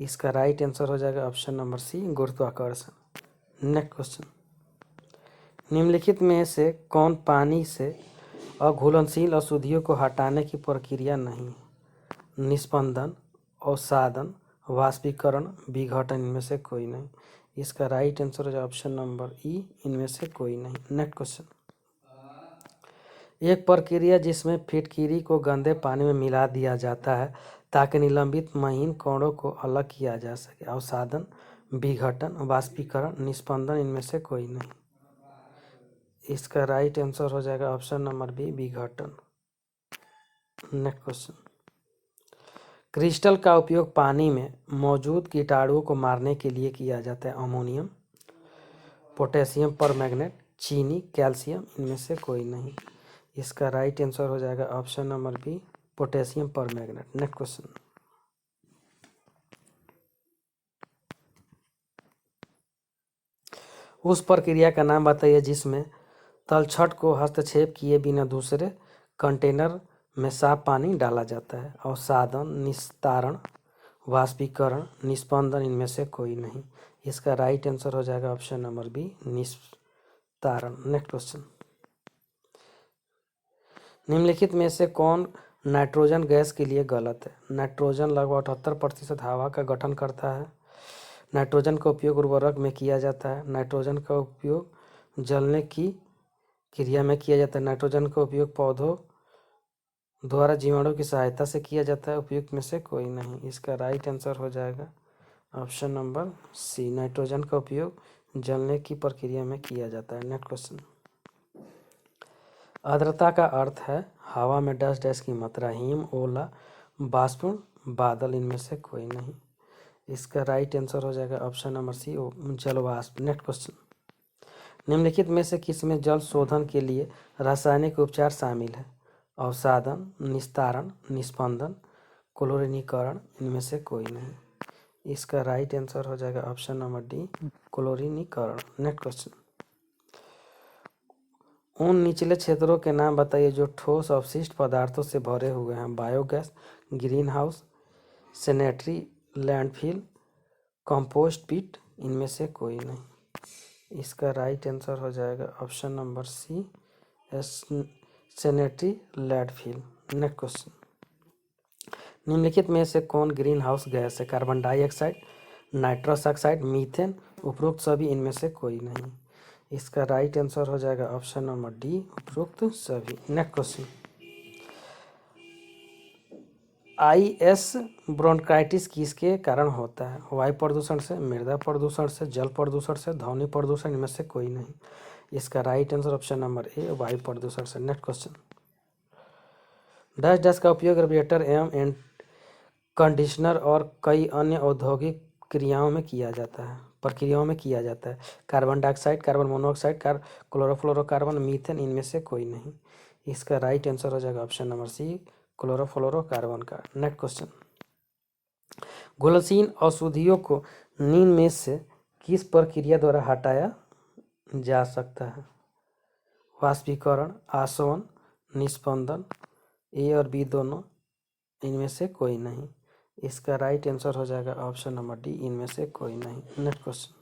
A: इसका राइट आंसर हो जाएगा ऑप्शन नंबर सी, गुरुत्वाकर्षण। Next question. निम्नलिखित में से कौन पानी से अघुलनशील अशुद्धियों को हटाने की प्रक्रिया नहीं है? निस्पंदन, अवसादन, वाष्पीकरण, विघटन, इनमें से कोई नहीं। इसका राइट आंसर हो जाएगा ऑप्शन नंबर ई, इनमें से कोई नहीं। Next question. एक प्रक्रिया जिसमें फिटकिरी को गंदे पानी में मिला दिया जाता है ताकि निलंबित महीन कणों को अलग किया जा सके। अवसादन, विघटन, वाष्पीकरण, निस्पंदन, इनमें से कोई नहीं। इसका राइट आंसर हो जाएगा ऑप्शन नंबर बी, विघटन। Next question. क्रिस्टल का उपयोग पानी में मौजूद कीटाणुओं को मारने के लिए किया जाता है। अमोनियम, पोटेशियम परमैंगनेट, चीनी, कैल्शियम, इनमें से कोई नहीं। इसका राइट आंसर हो जाएगा option number B, potassium permanganate. Next question. उस प्रक्रिया का नाम बताइए जिसमें तलछट को हस्तक्षेप किए बिना दूसरे कंटेनर में साफ पानी डाला जाता है। अवसादन, निस्तारण, वाष्पीकरण, निस्पंदन, इनमें से कोई नहीं। इसका राइट आंसर हो जाएगा ऑप्शन नंबर बी, निस्तारण। नेक्स्ट क्वेश्चन, निम्नलिखित में से कौन नाइट्रोजन गैस के लिए गलत है? नाइट्रोजन लगभग 78% हवा का गठन करता है। नाइट्रोजन का उपयोग उर्वरक में किया जाता है। नाइट्रोजन का उपयोग जलने की क्रिया में किया जाता है। नाइट्रोजन का उपयोग पौधों द्वारा जीवाणु की सहायता से किया जाता है। उपयुक्त में से कोई नहीं। इसका राइट आंसर हो जाएगा ऑप्शन नंबर सी, नाइट्रोजन का उपयोग जलने की प्रक्रिया में किया जाता है। नेक्स्ट क्वेश्चन, आर्द्रता का अर्थ है हवा में डस्ट डैश की मात्रा। हिम, ओला, बाष्प, बादल, इनमें से कोई नहीं। इसका राइट आंसर हो जाएगा ऑप्शन नंबर सी, जलवाष्प। नेक्स्ट क्वेश्चन, निम्नलिखित में से किसमें जल शोधन के लिए रासायनिक उपचार शामिल है? अवसादन, निस्तारण, निस्पंदन, क्लोरीनीकरण, इनमें से कोई नहीं। इसका राइट आंसर हो जाएगा ऑप्शन नंबर डी, क्लोरीनीकरण। नेक्स्ट क्वेश्चन, उन निचले क्षेत्रों के नाम बताइए जो ठोस अवशिष्ट पदार्थों से भरे हुए हैं। Biogas, green house, sanitary landfill, compost pit, इनमें से कोई नहीं। इसका राइट आंसर हो जाएगा option number C, sanitary landfill. Next question, निम्नलिखित में से कौन ग्रीन हाउस गैस है? Carbon dioxide, nitrous oxide, methane, उपरोक्त सभी, इनमें से कोई नहीं। इसका राइट आंसर हो जाएगा ऑप्शन नंबर डी, उपरोक्त सभी। नेक्स्ट क्वेश्चन, आईएस ब्रोंकाइटिस किसके कारण होता है? वायु प्रदूषण से, मृदा प्रदूषण से, जल प्रदूषण से, ध्वनि प्रदूषण, इनमें से कोई नहीं। इसका राइट आंसर ऑप्शन नंबर ए, वायु प्रदूषण से। नेक्स्ट क्वेश्चन, डस्ट डस्ट का उपयोग रेफ्रिजरेटर एवं कंडीशनर और कई अन्य औद्योगिक प्रक्रियाओं में किया जाता है। Carbon dioxide, carbon monoxide, chlorofluorocarbon, methane, इनमें से कोई नहीं। इसका राइट आंसर हो जाएगा ऑप्शन नंबर सी, क्लोरोफ्लोरोकार्बन का। नेक्स्ट क्वेश्चन, घुलनशील अशुद्धियों को निम्न में से किस प्रक्रिया द्वारा हटाया जा सकता है? वाष्पीकरण, आसवन, निस्पंदन, ए और बी दोनों, इनमें से कोई नहीं। इसका राइट आंसर हो जाएगा ऑप्शन नंबर डी, इनमें से कोई नहीं। नेक्स्ट क्वेश्चन,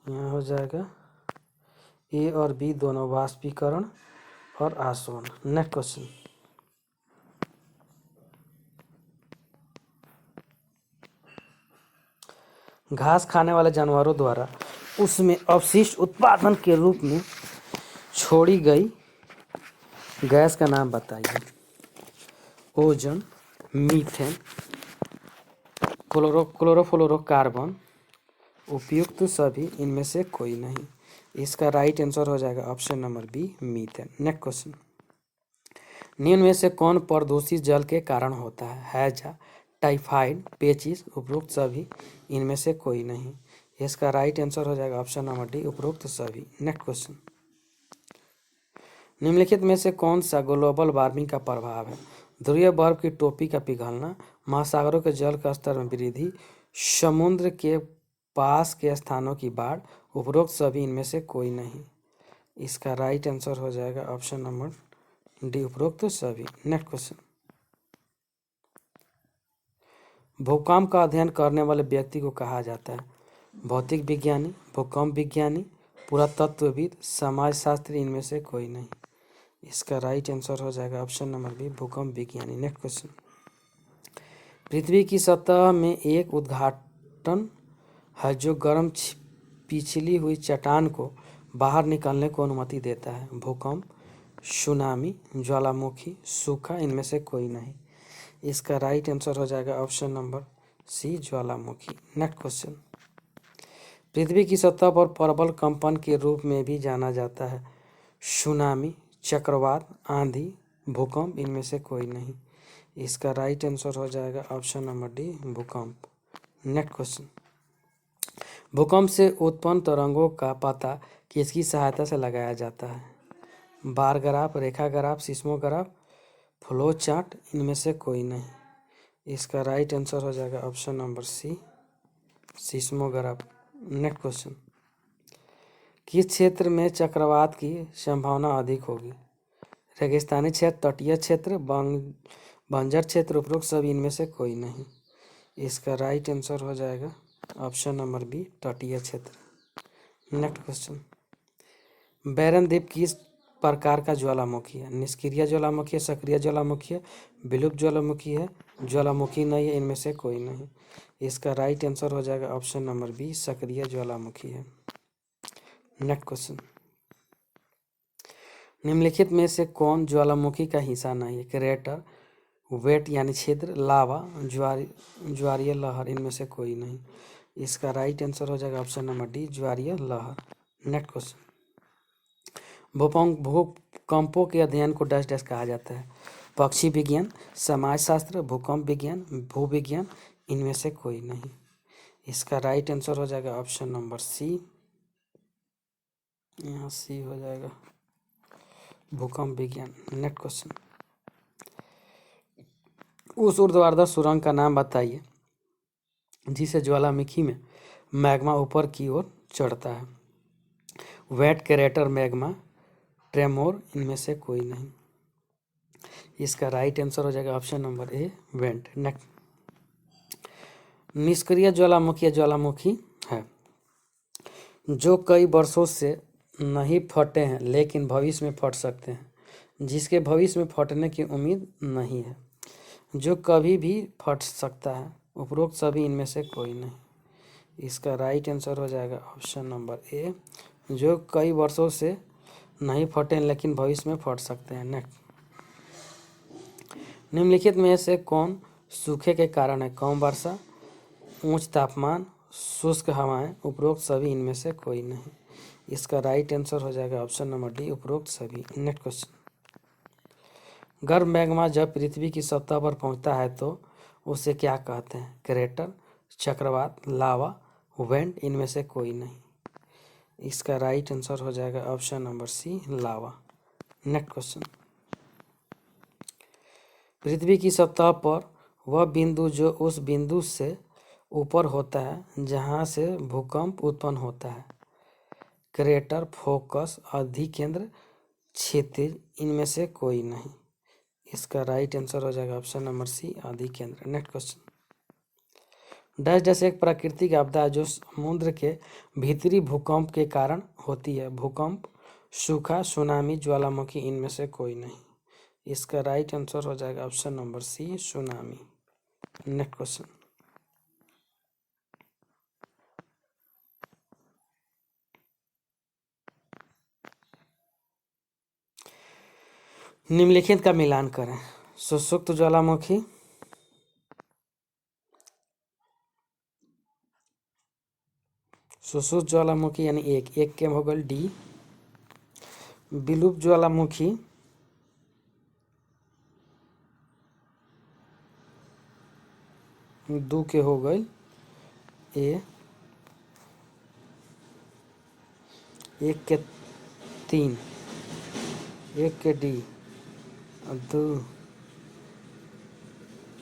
A: यहाँ हो जाएगा ए और बी दोनों, वाष्पीकरण और आसवन। नेक्स्ट क्वेश्चन, घास खाने वाले जानवरों द्वारा उसमें अवशिष्ट उत्पादन के रूप में छोड़ी गई गैस का नाम बताइए। ओजोन, मीथेन, क्लोरोफ्लोरोकार्बन, उपयुक्त सभी, इनमें से कोई नहीं। इसका राइट आंसर हो जाएगा option number B, methane. Next question, निम्न में से कौन प्रदूषित जल के कारण होता है? हैजा, टाइफाइड, पेचिस, उपरोक्त सभी, इनमें से कोई नहीं। इसका राइट आंसर हो जाएगा ऑप्शन नंबर डी, उपरोक्त सभी। नेक्स्ट क्वेश्चन, निम्नलिखित में से कौन सा ग्लोबल वार्मिंग का प्रभाव है? ध्रुवीय बर्फ की टोपी का पिघलना, महासागरों के जल का स्तर में वृद्धि, समुद्र के पास के स्थानों की बाढ़, उपरोक्त सभी, इनमें से कोई नहीं। इसका राइट आंसर हो जाएगा ऑप्शन नंबर डी, उपरोक्त सभी। नेक्स्ट क्वेश्चन, भूकंप का अध्ययन करने वाले व्यक्ति को कहा जाता है? भौतिक विज्ञानी, भूकंप विज्ञानी, पुरातत्वविद, समाजशास्त्री, इनमें से कोई नहीं। इसका राइट आंसर हो जाएगा ऑप्शन नंबर बी, भूकंप विज्ञानी। नेक्स्ट क्वेश्चन, पृथ्वी की सतह में एक उद्घाटन है जो गर्म पिछली हुई चट्टान को बाहर निकलने को अनुमति देता है। भूकंप, सुनामी, ज्वालामुखी, सूखा, इनमें से कोई नहीं। इसका राइट आंसर हो जाएगा ऑप्शन नंबर सी, ज्वालामुखी। नेक्स्ट क्वेश्चन, पृथ्वी की सतह पर प्रबल कंपन के रूप में भी जाना जाता है। सुनामी, चक्रवात, आंधी, भूकंप, इनमें से कोई नहीं। इसका राइट आंसर हो जाएगा ऑप्शन नंबर डी, भूकंप। नेक्स्ट क्वेश्चन, भूकंप से उत्पन्न तरंगों का पता किसकी सहायता से लगाया जाता है? बार ग्राफ, रेखा ग्राफ, सिस्मोग्राफ, फ्लो चार्ट, इनमें से कोई नहीं। इसका राइट आंसर हो जाएगा option number C, seismograph. Next question, किस क्षेत्र में चक्रवात की संभावना अधिक होगी? रेगिस्तानी क्षेत्र, तटीय क्षेत्र, बंजर क्षेत्र उपरोक्त सभी इनमें से कोई नहीं। इसका राइट आंसर हो जाएगा ऑप्शन नंबर बी, तटीय क्षेत्र। नेक्स्ट क्वेश्चन, बैरन द्वीप किस प्रकार का ज्वालामुखी है? निष्क्रिय ज्वालामुखी है, सक्रिय ज्वालामुखी है, विलुप्त ज्वालामुखी है, ज्वालामुखी नहीं है, इनमें से कोई नहीं। इसका राइट आंसर हो जाएगा ऑप्शन नंबर बी, सक्रिय ज्वालामुखी है। नेक्स्ट क्वेश्चन, निम्नलिखित में से कौन ज्वालामुखी का हिस्सा नहीं है? क्रेटर, वेट यानी छिद्र, लावा, ज्वारीय लहर, इनमें से कोई नहीं। इसका राइट आंसर हो जाएगा ऑप्शन नंबर डी, ज्वारीय लहर। नेक्स्ट क्वेश्चन, भूकंपों के अध्ययन को डैश डैश कहा जाता है? पक्षी विज्ञान, समाजशास्त्र, भूकंप विज्ञान, भूविज्ञान, इनमें से कोई नहीं। इसका राइट आंसर हो जाएगा ऑप्शन नंबर सी, यहाँ सी हो जाएगा, भूकंप विज्ञान। नेक्स्ट क्वेश्चन, उस ऊर्ध्वाधर सुरंग का नाम बताइए जिसे ज्वालामुखी में मैग्मा ऊपर की ओर चढ़ता है? वेट, क्रेटर, मैग्मा, ट्रेमोर, इनमें से कोई नहीं। इसका राइट आंसर हो जाएगा ऑप्शन नंबर ए, वेंट। नेक्स्ट, निष्क्रिय ज्वालामुखी है जो कई वर्षों से नहीं फटे हैं लेकिन भविष्य में फट सकते हैं, जिसके भविष्य में फटने की उम्मीद नहीं है, जो कभी भी फट सकता है, उपरोक्त सभी इनमें से कोई नहीं। इसका राइट आंसर हो जाएगा ऑप्शन नंबर ए, जो कई वर्षों से नहीं फटे लेकिन भविष्य में फट सकते हैं। नेक्स्ट, निम्नलिखित में से कौन सूखे के कारण है? कम वर्षा, उच्च तापमान, शुष्क हवाएं, उपरोक्त सभी इनमें से कोई नहीं। इसका राइट आंसर हो जाएगा ऑप्शन नंबर डी, उपरोक्त सभी। नेक्स्ट क्वेश्चन, गर्म मैग्मा जब पृथ्वी की सतह पर पहुंचता है तो उसे क्या कहते हैं? क्रेटर, चक्रवात, लावा, वेंट, इनमें से कोई नहीं। इसका राइट आंसर हो जाएगा ऑप्शन नंबर सी, लावा। नेक्स्ट क्वेश्चन, पृथ्वी की सतह पर वह बिंदु जो उस बिंदु से ऊपर होता है जहां से भूकंप उत्पन्न होता है? क्रेटर, फोकस, अधिकेंद्र, क्षितिज, इनमें से कोई नहीं। इसका राइट आंसर हो जाएगा ऑप्शन नंबर सी, अधिकेंद्र। नेक्स्ट क्वेश्चन, डैश डैश एक प्राकृतिक आपदा है जो समुद्र के भीतरी भूकंप के कारण होती है? भूकंप, सूखा, सुनामी, ज्वालामुखी, इनमें से कोई नहीं। इसका राइट आंसर हो जाएगा option number C, tsunami. Next question, निम्नलिखित का मिलान करें। सुषुप्त ज्वालामुखी, सुषुप्त ज्वालामुखी यानी एक के हो गल डी, विलुप्त ज्वालामुखी, दो के हो गए ए, एक के तीन, एक के डी और दो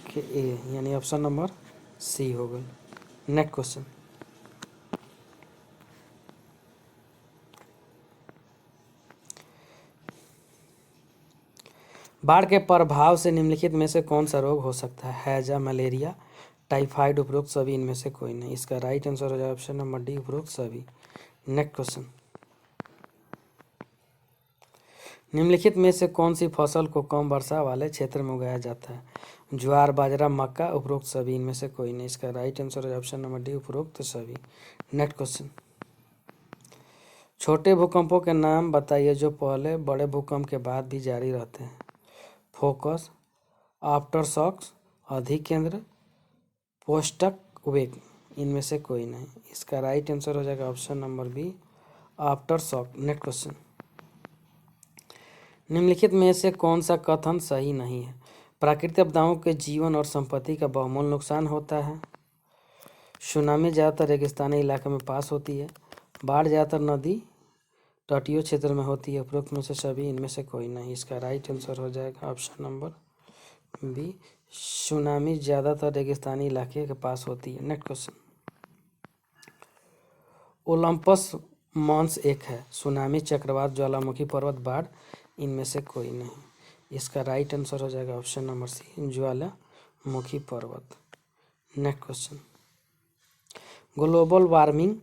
A: के ए, यानी ऑप्शन नंबर सी हो गई। नेक्स्ट क्वेश्चन, बाढ़ के प्रभाव से निम्नलिखित में से कौन सा रोग हो सकता है? हैजा, मलेरिया, टाइफाइड, उपरोक्त सभी इनमें से कोई नहीं। इसका राइट आंसर हो जाएगा ऑप्शन नंबर डी, उपरोक्त सभी। नेक्स्ट क्वेश्चन, निम्नलिखित में से कौन सी फसल को कम वर्षा वाले क्षेत्र में उगाया जाता है? ज्वार, बाजरा, मक्का, उपरोक्त सभी इनमें से कोई नहीं। इसका राइट आंसर है ऑप्शन नंबर डी, उपरोक्त सभी। नेक्स्ट क्वेश्चन, छोटे भूकंपों के नाम बताइए जो पहले बड़े भूकंप के बाद भी जारी रहते हैं? फोकस, आफ्टर शॉक्स, अधिकेंद्र, पोस्टक वेग, इनमें से कोई नहीं। इसका राइट आंसर हो जाएगा option number B, after shock. Next question, निम्नलिखित में से कौन सा कथन सही नहीं है? प्राकृतिक आपदाओं के जीवन और संपत्ति का बहुमूल्य नुकसान होता है। सुनामी ज़्यादातर रेगिस्तानी इलाके में पास होती है। बाढ़ ज़्यादातर नदी तटीय क्षेत्र में होती है। उपरोक्त में से सभी इनमें से कोई नहीं। इसका राइट आंसर हो जाएगा ऑप्शन नंबर बी, सुनामी ज़्यादातर रेगिस्तानी इलाके के पास होती है। नेक्स्ट क्वेश्चन, ओलंपस मॉन्स एक है, सुनामी, चक्रवात, ज्वालामुखी, पर्वत, बाढ़, इनमें से कोई नहीं। इसका राइट आंसर हो जाएगा ऑप्शन नंबर सी, ज्वालामुखी पर्वत। नेक्स्ट क्वेश्चन, ग्लोबल वार्मिंग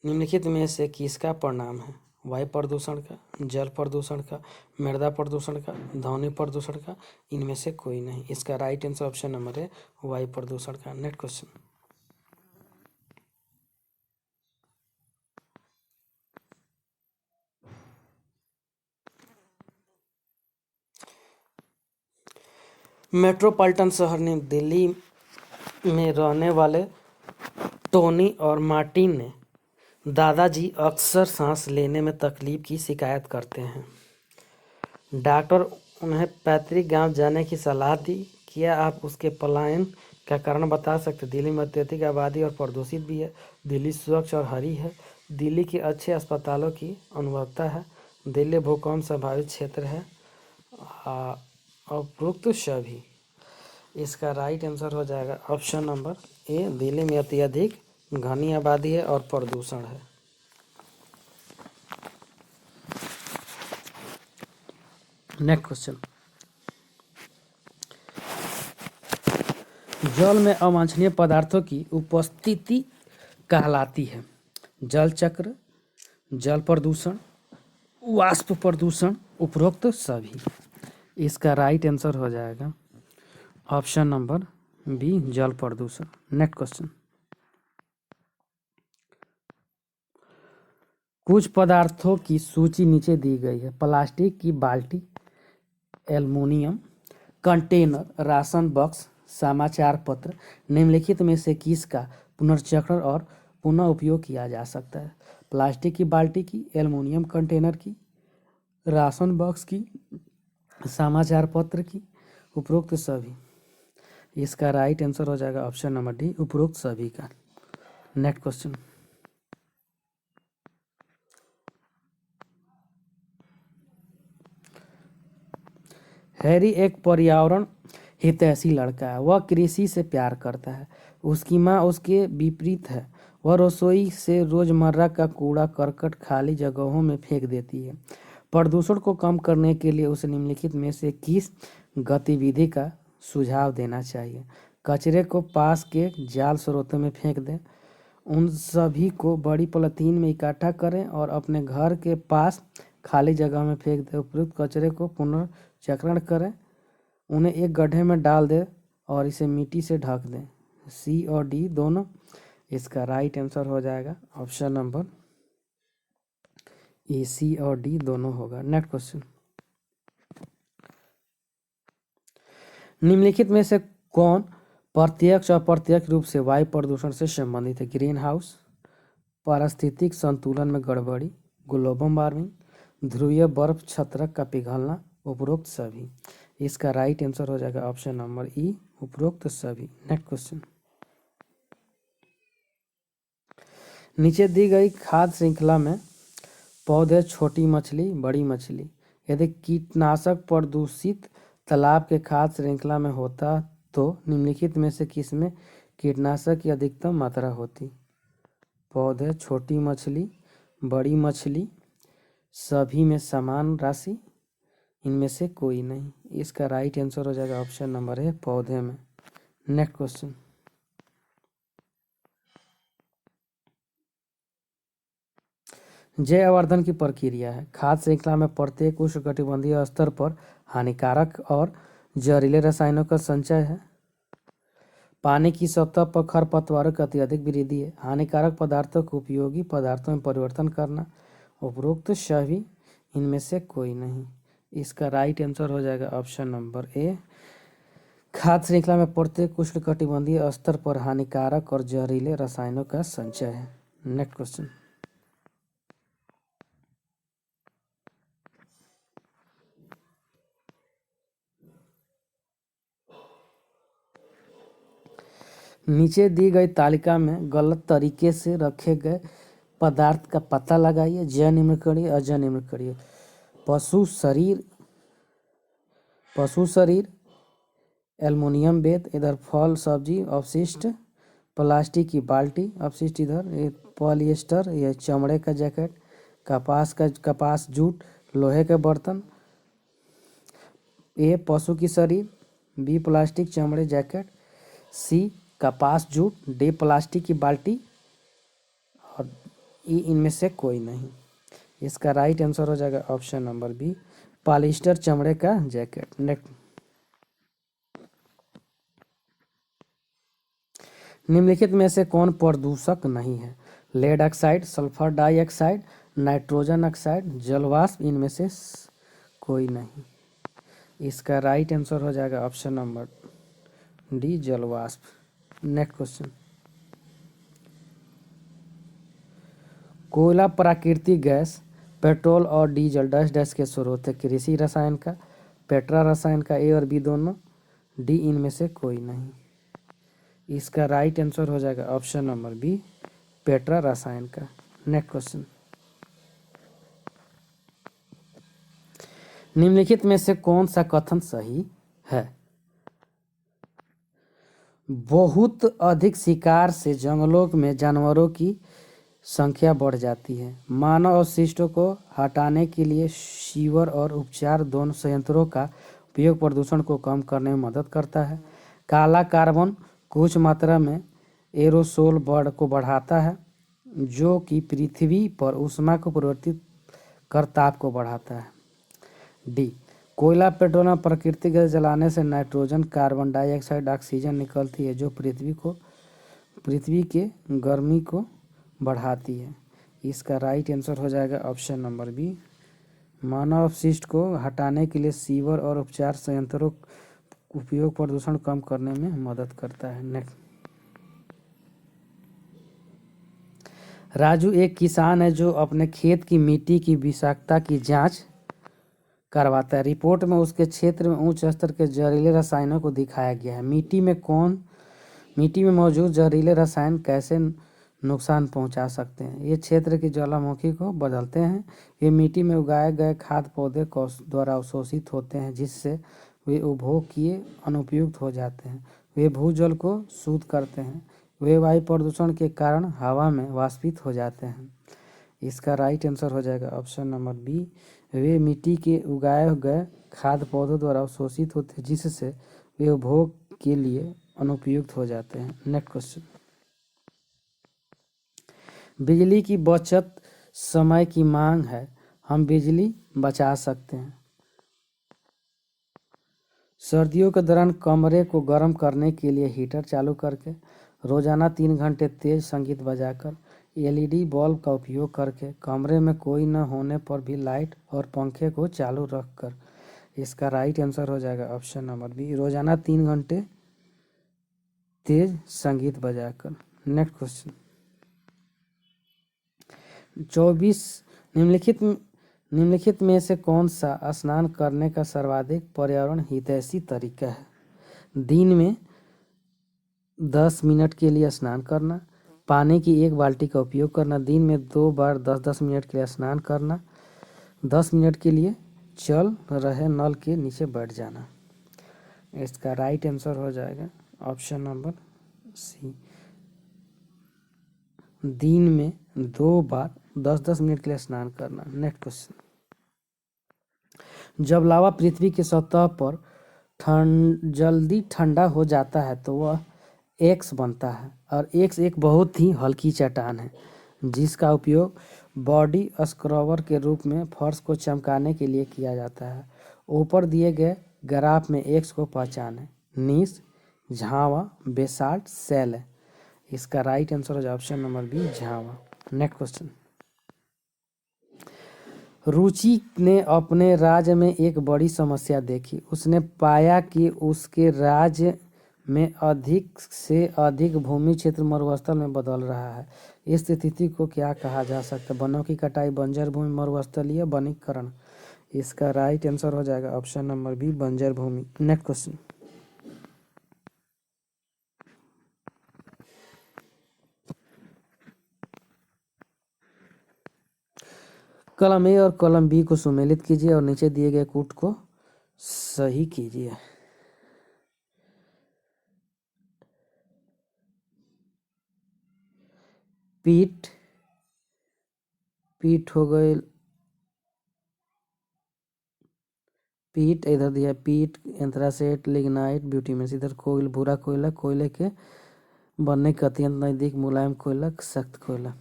A: निम्नलिखित में से किसका परिणाम है? वायु प्रदूषण का, जल प्रदूषण का, मृदा प्रदूषण का, ध्वनि प्रदूषण का, इनमें से कोई नहीं। इसका राइट आंसर ऑप्शन नंबर है वायु प्रदूषण का। नेक्स्ट क्वेश्चन, मेट्रोपॉलिटन शहर ने दिल्ली में रहने वाले टोनी और मार्टिन ने दादाजी अक्सर सांस लेने में तकलीफ की शिकायत करते हैं। डॉक्टर उन्हें पैतृक गांव जाने की सलाह दी। क्या आप उसके पलायन का कारण बता सकते? दिल्ली में अत्यधिक आबादी और प्रदूषित भी है। दिल्ली स्वच्छ और हरी है। दिल्ली के अच्छे अस्पतालों की अनुभवता है। दिल्ली भूकंप संभावित क्षेत्र है। उपरोक्त सभी। इसका राइट आंसर हो जाएगा ऑप्शन नंबर ए, दिल्ली में अत्यधिक घनी आबादी है और प्रदूषण है। नेक्स्ट क्वेश्चन, जल में अवांछनीय पदार्थों की उपस्थिति कहलाती है जल चक्र, जल प्रदूषण, वाष्प प्रदूषण, उपरोक्त सभी। इसका राइट आंसर हो जाएगा ऑप्शन नंबर बी, जल प्रदूषण। नेक्स्ट क्वेश्चन, कुछ पदार्थों की सूची नीचे दी गई है। प्लास्टिक की बाल्टी, एल्युमिनियम कंटेनर, राशन बॉक्स, समाचार पत्र। निम्नलिखित में से किसका पुनर्चक्रण और पुनः उपयोग किया जा सकता है? प्लास्टिक की बाल्टी की, एल्युमिनियम कंटेनर की, राशन बॉक्स की, समाचार पत्र की, उपरोक्त सभी। इसका राइट आंसर हो जाएगा ऑप्शन नंबर डी, उपरोक्त सभी का। नेक्स्ट क्वेश्चन, हैरी एक पर्यावरण हितैषी लड़का है। वह कृषि से प्यार करता है। उसकी माँ उसके विपरीत है। वह रसोई से रोजमर्रा का कूड़ा करकट खाली जगहों में फेंक देती है। प्रदूषण को कम करने के लिए उसे निम्नलिखित में से किस गतिविधि का सुझाव देना चाहिए? कचरे को पास के जाल स्रोतों में फेंक दें, उन सभी को बड़ी पॉलीथीन में इकट्ठा करें और अपने घर के पास खाली जगह में फेंक दें। उपयुक्त कचरे को पुनर्चक्रण करें, उन्हें एक गड्ढे में डाल दें और इसे मिट्टी से ढक दें। सी और डी दोनों। इसका राइट आंसर हो जाएगा ऑप्शन नंबर ए, सी और डी दोनों होगा। नेक्स्ट क्वेश्चन, निम्नलिखित में से कौन प्रत्यक्ष और अप्रत्यक्ष रूप से वायु प्रदूषण से संबंधित है? ग्रीन हाउस, पारिस्थितिक संतुलन में गड़बड़ी, ग्लोबल वार्मिंग, ध्रुवीय बर्फ छत्रक का पिघलना, उपरोक्त सभी। इसका राइट आंसर हो जाएगा ऑप्शन नंबर ई, उपरोक्त सभी। नेक्स्ट क्वेश्चन, नीचे दी गई खाद्य श्रृंखला में पौधे, छोटी मछली, बड़ी मछली। यदि कीटनाशक प्रदूषित तालाब के खाद्य श्रृंखला में होता तो निम्नलिखित में से किसमें कीटनाशक की अधिकतम मात्रा होती? पौधे, छोटी मछली, बड़ी मछली, सभी में समान राशि, इनमें से कोई नहीं। इसका राइट आंसर हो जाएगा ऑप्शन नंबर है पौधे में। नेक्स्ट क्वेश्चन, जैव आवर्धन की प्रक्रिया है। खाद्य श्रृंखला में प्रत्येक उष्णकटिबंधीय स्तर पर हानिकारक और जहरीले रसायनों का संचय है। पानी की सतह पर खरपतवारों की अत्यधिक वृद्धि है। हानिकारक पदार्थों को उपयोगी पदार्थों में परिवर्तन करना, उपरोक्त सभी, इनमें से कोई नहीं। इसका राइट आंसर हो जाएगा ऑप्शन नंबर ए, खाद्य श्रृंखला में प्रत्येक उष्णकटिबंधीय स्तर पर हानिकारक और जहरीले रसायनों का संचय है। नेक्स्ट क्वेश्चन, नीचे दी गई तालिका में गलत तरीके से रखे गए पदार्थ का पता लगाइए। ज निम्न करिए, अज निम्न करिए। पशु शरीर, एल्युमिनियम बेत, इधर फल सब्जी अपशिष्ट, प्लास्टिक की बाल्टी अपशिष्ट, इधर ये पॉलिएस्टर, ये चमड़े का जैकेट, कपास जूट, लोहे के बर्तन, ए पशु की शरीर, बी प्लास्टिक चमड़े जैकेट, सी कपास जूट, डी प्लास्टिक की बाल्टी और ई इनमें से कोई नहीं। इसका राइट आंसर हो जाएगा ऑप्शन नंबर बी पॉलिस्टर चमड़े का जैकेट। नेक्स्ट, निम्नलिखित में से कौन प्रदूषक नहीं है? Lead oxide, sulphur dioxide, nitrogen oxide, जलवाष्प, इनमें से कोई नहीं। इसका राइट आंसर हो जाएगा ऑप्शन नंबर डी जलवाष्प। नेक्स्ट क्वेश्चन, कोयला प्राकृतिक गैस, पेट्रोल और डीजल डैश डैश के स्रोत है? कृषि रसायन का, पेट्रा रसायन का, ए और बी दोनों, डी इनमें से कोई नहीं। इसका राइट आंसर हो जाएगा ऑप्शन नंबर बी पेट्रा रसायन का। नेक्स्ट क्वेश्चन, निम्नलिखित में से कौन सा कथन सही है? बहुत अधिक शिकार से जंगलों में जानवरों की संख्या बढ़ जाती है। मानव अवशिष्टों को हटाने के लिए सीवर और उपचार दोनों संयंत्रों का उपयोग प्रदूषण को कम करने में मदद करता है। काला कार्बन कुछ मात्रा में एरोसोल को बढ़ाता है, जो कि पृथ्वी पर ऊष्मा को परिवर्तित कर ताप को बढ़ाता है। डी, कोयला पेट्रोल और प्राकृतिक गैस जलाने से नाइट्रोजन, कार्बन डाइऑक्साइड, ऑक्सीजन निकलती है, जो पृथ्वी के गर्मी को बढ़ाती है। इसका राइट आंसर हो जाएगा ऑप्शन नंबर बी मानव अपशिष्ट को हटाने के लिए सीवर और उपचार संयंत्रों उपयोग प्रदूषण कम करने में मदद करता है। नेक्स्ट, राजू एक किसान है जो अपने खेत की मिट्टी की विषाक्तता की जांच करवाता है। रिपोर्ट में उसके क्षेत्र में उच्च स्तर के जहरीले रसायनों को दिखाया गया है। मिट्टी में मौजूद जहरीले रसायन कैसे नुकसान पहुंचा सकते हैं? ये क्षेत्र की ज्वालामुखी को बदलते हैं। ये मिट्टी में उगाए गए खाद्य पौधे द्वारा अवशोषित होते हैं, जिससे वे उपभोग किए अनुपयुक्त हो जाते हैं। वे भूजल को शुद्ध करते हैं। वे वायु प्रदूषण के कारण हवा में वाष्पित हो जाते हैं। इसका राइट आंसर हो जाएगा ऑप्शन नंबर बी वे मिट्टी के उगाए गए खाद्य पौधों द्वारा अवशोषित होते हैं, जिससे वे उपभोग के लिए अनुपयुक्त हो जाते हैं। नेक्स्ट क्वेश्चन, बिजली की बचत समय की मांग है, हम बिजली बचा सकते हैं। सर्दियों के दौरान कमरे को गर्म करने के लिए हीटर चालू करके, रोजाना 3 घंटे तेज संगीत बजाकर, एलईडी बल्ब का उपयोग करके, कमरे में कोई न होने पर भी लाइट और पंखे को चालू रखकर। इसका राइट आंसर हो जाएगा ऑप्शन नंबर बी रोजाना 3 घंटे तेज संगीत बजाकर। नेक्स्ट क्वेश्चन, 24 निम्नलिखित में से कौन सा स्नान करने का सर्वाधिक पर्यावरण हितैषी तरीका है? दिन में 10 मिनट के लिए स्नान करना, पानी की 1 बाल्टी का उपयोग करना, दिन में 2 बार 10-10 मिनट के लिए स्नान करना, 10 मिनट के लिए चल रहे नल के नीचे बैठ जाना। इसका राइट आंसर हो जाएगा ऑप्शन नंबर सी दिन में 2 बार 10-10 मिनट के लिए स्नान करना। नेक्स्ट क्वेश्चन, जब लावा पृथ्वी की सतह पर जल्दी ठंडा हो जाता है तो वह एक्स बनता है, और एक्स एक बहुत ही हल्की चट्टान है जिसका उपयोग बॉडी स्क्रबर के रूप में फर्श को चमकाने के लिए किया जाता है। ऊपर दिए गए ग्राफ में एक्स को पहचानें। नीस, झावा, बेसाल्ट, सेल है। इसका राइट आंसर हो जाए ऑप्शन नंबर बी झावा। नेक्स्ट क्वेश्चन, रुचि ने अपने राज्य में एक बड़ी समस्या देखी। उसने पाया कि उसके राज्य में अधिक से अधिक भूमि क्षेत्र मरुस्थल में बदल रहा है। इस स्थिति को क्या कहा जा सकता है? वनों की कटाई, बंजर भूमि, मरुस्थलीय वनीकरण। इसका राइट आंसर हो जाएगा ऑप्शन नंबर बी बंजर भूमि। नेक्स्ट क्वेश्चन, कलम ए और कलम बी को सुमेलित कीजिए और नीचे दिए गए कूट को सही कीजिए। पीठ पीठ हो गए पीट इधर दिया है पीट, एंथ्रासाइट, लिग्नाइट, ब्यूटीमेंस। इधर कोयल भूरा कोयला, कोयले के बनने के अत्यंत नज़दीक, मुलायम कोयला, सख्त कोयला।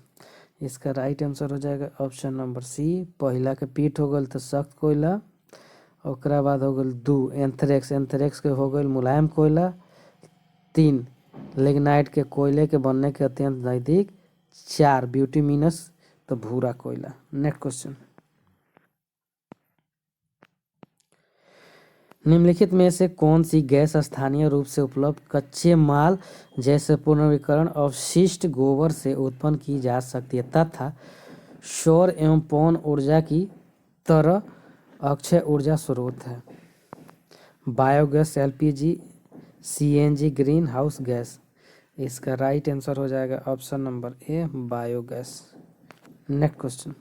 A: इसका राइट आंसर हो जाएगा ऑप्शन नंबर सी। पहला के पीट हो गल तो सख्त कोयला, ओकरा बाद हो गल 2 एंथ्रेक्स, एंथ्रेक्स के हो गल मुलायम कोयला, 3 लिग्नाइट के कोयले के बनने के अत्यंत नज़दीक, 4 ब्यूटीमिनस तो भूरा कोयला। नेक्स्ट क्वेश्चन, निम्नलिखित में से कौन सी गैस स्थानीय रूप से उपलब्ध कच्चे माल जैसे पुनर्नवीकरण अवशिष्ट गोबर से उत्पन्न की जा सकती है तथा सौर एवं पवन ऊर्जा की तरह अक्षय ऊर्जा स्रोत है? Biogas, LPG, CNG, green house gas. इसका राइट आंसर हो जाएगा ऑप्शन नंबर ए, बायोगैस। नेक्स्ट क्वेश्चन,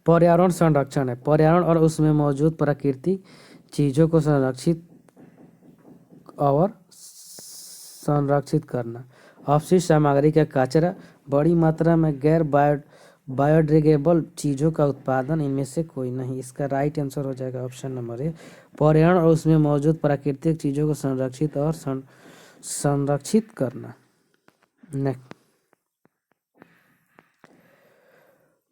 A: पर्यावरण संरक्षण है। पर्यावरण और उसमें मौजूद प्राकृतिक चीज़ों को संरक्षित और संरक्षित करना। अपशिष्ट सामग्री का कचरा, बड़ी मात्रा में गैर बायोडिग्रेडेबल चीज़ों का उत्पादन, इनमें से कोई नहीं। इसका राइट आंसर हो जाएगा ऑप्शन नंबर ए, पर्यावरण और उसमें मौजूद प्राकृतिक चीज़ों को संरक्षित और संरक्षित करना। नेक्स्ट,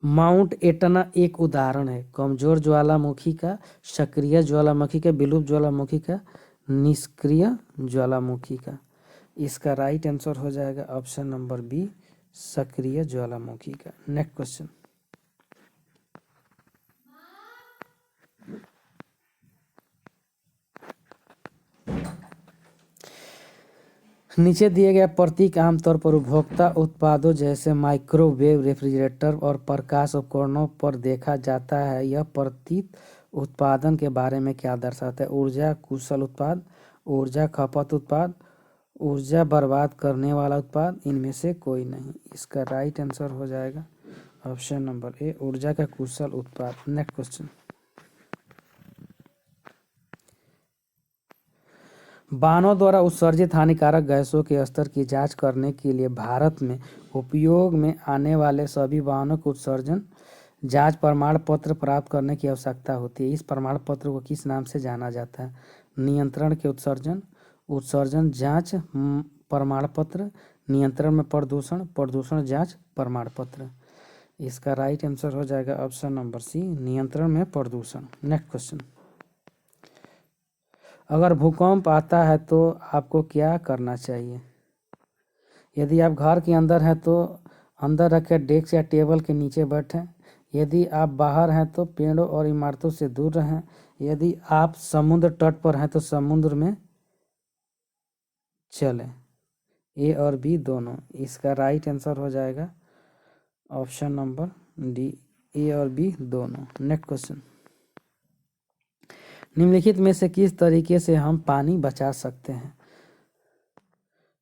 A: माउंट एटना एक उदाहरण है कमजोर ज्वालामुखी का, सक्रिय ज्वालामुखी का, विलुप्त ज्वालामुखी का, निष्क्रिय ज्वालामुखी का। इसका राइट आंसर हो जाएगा ऑप्शन नंबर बी, सक्रिय ज्वालामुखी का। नेक्स्ट क्वेश्चन, नीचे दिए गए प्रतीक आमतौर पर उपभोक्ता उत्पादों जैसे माइक्रोवेव, रेफ्रिजरेटर और प्रकाश उपकरणों पर देखा जाता है। यह प्रतीक उत्पादन के बारे में क्या दर्शाता है? ऊर्जा कुशल उत्पाद, ऊर्जा खपत उत्पाद, ऊर्जा बर्बाद करने वाला उत्पाद, इनमें से कोई नहीं। इसका राइट आंसर हो जाएगा ऑप्शन नंबर ए, ऊर्जा का कुशल उत्पाद। नेक्स्ट क्वेश्चन, वाहनों द्वारा उत्सर्जित हानिकारक गैसों के स्तर की जांच करने के लिए भारत में उपयोग में आने वाले सभी वाहनों को उत्सर्जन जांच प्रमाण पत्र प्राप्त करने की आवश्यकता होती है। इस प्रमाण पत्र को किस नाम से जाना जाता है? नियंत्रण के उत्सर्जन, उत्सर्जन जांच प्रमाण पत्र, नियंत्रण में प्रदूषण, प्रदूषण जांच प्रमाण पत्र। इसका राइट आंसर हो जाएगा ऑप्शन नंबर सी, नियंत्रण में प्रदूषण। नेक्स्ट क्वेश्चन, अगर भूकंप आता है तो आपको क्या करना चाहिए? यदि आप घर के अंदर हैं तो अंदर रखे डेस्क या टेबल के नीचे बैठें। यदि आप बाहर हैं तो पेड़ों और इमारतों से दूर रहें। यदि आप समुद्र तट पर हैं तो समुद्र में चलें। ए और बी दोनों। इसका राइट आंसर हो जाएगा ऑप्शन नंबर डी, ए और बी दोनों। नेक्स्ट क्वेश्चन, निम्नलिखित में से किस तरीके से हम पानी बचा सकते हैं?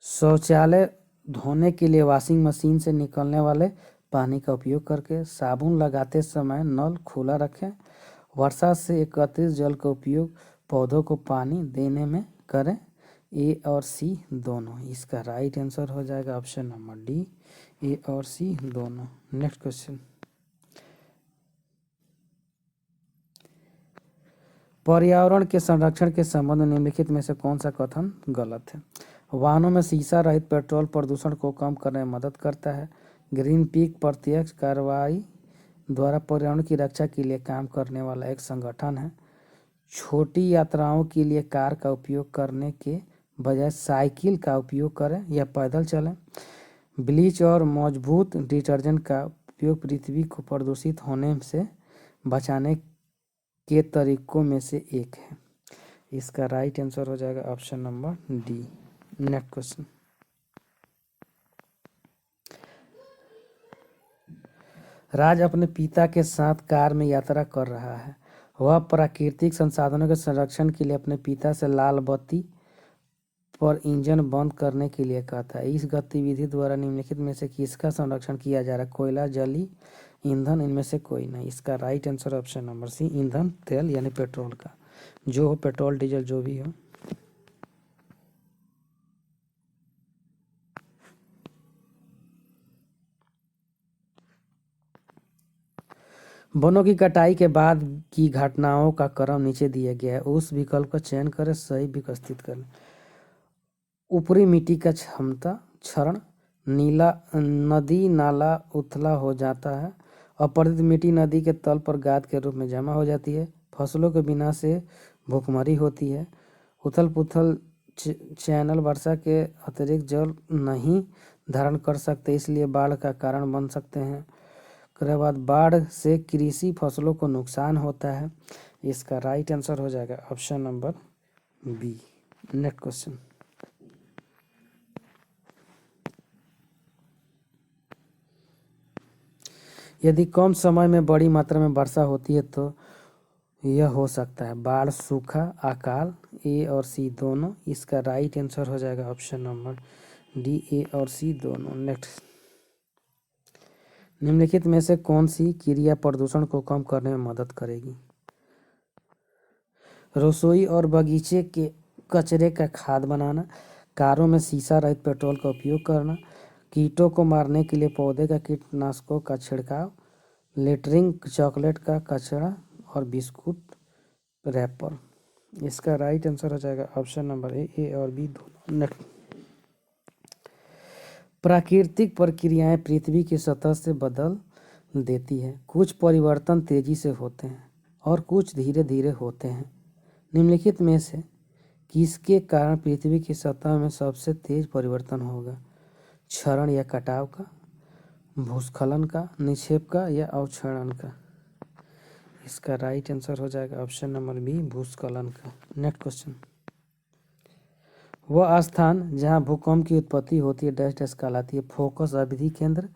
A: शौचालय धोने के लिए वॉशिंग मशीन से निकलने वाले पानी का उपयोग करके, साबुन लगाते समय नल खुला रखें, वर्षा से एकत्रित जल का उपयोग पौधों को पानी देने में करें। ए और सी दोनों। इसका राइट आंसर हो जाएगा ऑप्शन नंबर डी, ए और सी दोनों। नेक्स्ट क्वेश्चन, पर्यावरण के संरक्षण के संबंध में निम्नलिखित में से कौन सा कथन गलत है? वाहनों में शीशा रहित पेट्रोल प्रदूषण को कम करने में मदद करता है। ग्रीन पीक प्रत्यक्ष कार्रवाई द्वारा पर्यावरण की रक्षा के लिए काम करने वाला एक संगठन है। छोटी यात्राओं के लिए कार का उपयोग करने के बजाय साइकिल का उपयोग करें या पैदल चलें। ब्लीच और मजबूत डिटर्जेंट का उपयोग पृथ्वी को प्रदूषित होने से बचाने के तरीकों में से एक है। इसका राइट आंसर हो जाएगा option number D. Next question, Raj अपने पिता के साथ कार में यात्रा कर रहा है। वह प्राकृतिक संसाधनों के संरक्षण के लिए अपने पिता से लाल बत्ती पर इंजन बंद करने के लिए कहता है। इस गतिविधि द्वारा निम्नलिखित में से किसका संरक्षण किया जा रहा है? कोयला, जली ईंधन, इनमें से कोई नहीं। इसका right answer option number C, ईंधन तेल यानी पेट्रोल का, जो हो पेट्रोल डीजल जो भी हो। वनों की कटाई के बाद की घटनाओं का क्रम नीचे दिया गया है। उस विकल्प का चयन करें, सही विकसित करें। ऊपरी मिट्टी का क्षमता क्षरण, नीला नदी नाला उथला हो जाता है। अपरदित मिट्टी नदी के तल पर गाद के रूप में जमा हो जाती है। फसलों के बिना से भूखमरी होती है। उथल पुथल चैनल वर्षा के अतिरिक्त जल नहीं धारण कर सकते, इसलिए बाढ़ का कारण बन सकते हैं। उसके बाद बाढ़ से कृषि फसलों को नुकसान होता है। इसका राइट आंसर हो जाएगा option number B. Next question. यदि कम समय में बड़ी मात्रा में वर्षा होती है तो यह हो सकता है बाढ़, सूखा, अकाल, ए और सी दोनों। इसका राइट आंसर हो जाएगा ऑप्शन नंबर डी, ए और सी दोनों। नेक्स्ट, निम्नलिखित में से कौन सी क्रिया प्रदूषण को कम करने में मदद करेगी? रसोई और बगीचे के कचरे का खाद बनाना, कारों में शीशा रहित पेट्रोल का उपयोग करना, कीटों को मारने के लिए पौधे का कीटनाशकों का छिड़काव, लेटरिंग चॉकलेट का कचरा और बिस्कुट रैपर। इसका राइट आंसर हो जाएगा ऑप्शन नंबर ए और बी दोनों। नेक्स्ट, प्राकृतिक प्रक्रियाएं पृथ्वी की सतह से बदल देती है। कुछ परिवर्तन तेजी से होते हैं और कुछ धीरे धीरे होते हैं। निम्नलिखित में से किसके कारण पृथ्वी की सतह में सबसे तेज परिवर्तन होगा? क्षरण या कटाव का, भूस्खलन का, निक्षेप का या अवक्षेपण का? इसका राइट आंसर हो जाएगा ऑप्शन नंबर बी, भूस्खलन का। नेक्स्ट क्वेश्चन, वह स्थान जहां भूकंप की उत्पत्ति होती है डैश डैश कहलाती है? फोकस, अवधि केंद्र,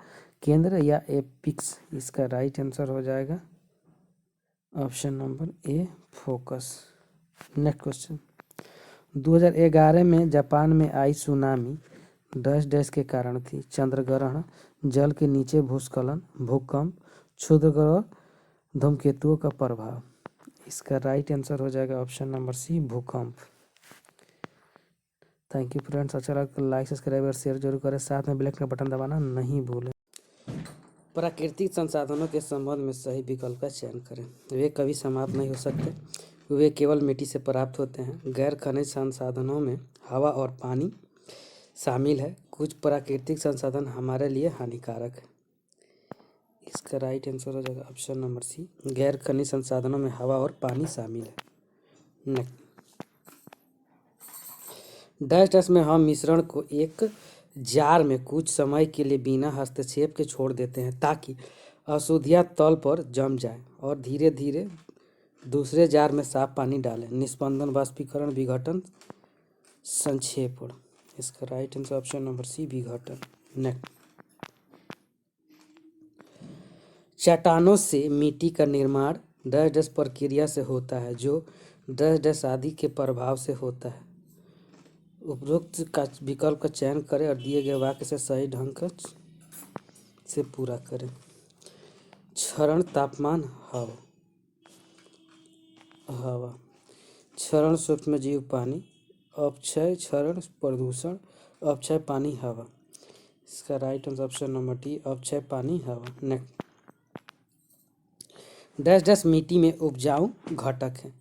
A: केंद्र या एपिक्स? इसका राइट आंसर हो जाएगा ऑप्शन नंबर ए, फोकस। नेक्स्ट क्वेश्चन, 2011 में जापान में आई सुनामी डैश डैश के कारण थी? चंद्रग्रहण, जल के नीचे भूस्खलन, भूकंप, क्षुद्रग्रह, धूमकेतुओं का प्रभाव? इसका राइट आंसर हो जाएगा ऑप्शन नंबर सी, भूकंप। थैंक यू फ्रेंड्स, अच्छा लगा तो लाइक, सब्सक्राइब और शेयर जरूर करें। साथ में बेल आइकन का बटन दबाना नहीं भूलें। प्राकृतिक संसाधनों के संबंध में सही विकल्प का चयन करें। वे कभी समाप्त नहीं हो सकते, वे केवल मिट्टी से प्राप्त होते हैं। गैर खनिज संसाधनों में हवा और पानी शामिल है। कुछ प्राकृतिक संसाधन हमारे लिए हानिकारक है। इसका राइट आंसर हो जाएगा ऑप्शन नंबर सी, गैर खनिज संसाधनों में हवा और पानी शामिल है। नेक्स्ट, डैश डैश में हम मिश्रण को एक जार में कुछ समय के लिए बिना हस्तक्षेप के छोड़ देते हैं ताकि अशुद्धियाँ तल पर जम जाए और धीरे धीरे दूसरे जार में साफ पानी डालें। निस्पंदन, वाष्पीकरण, विघटन, संक्षेपण। इसका right answer option number C, विघटन। नेक्स्ट, चट्टानों से मिट्टी का निर्माण डैश डैश प्रक्रिया से होता है जो डैश डैश आदि के प्रभाव से होता है। उपरोक्त का विकल्प का चयन करें और दिए गए वाक्य से सही ढंग से पूरा करें। क्षरण, तापमान, हवा, क्षरण सूक्ष्मजीव पानी, अपक्षय क्षरण प्रदूषण, अपक्षय पानी हवा। इसका right answer option number D, अपक्षय पानी हवा। नेक्स्ट, डैश डैश मिट्टी में उपजाऊ घटक है?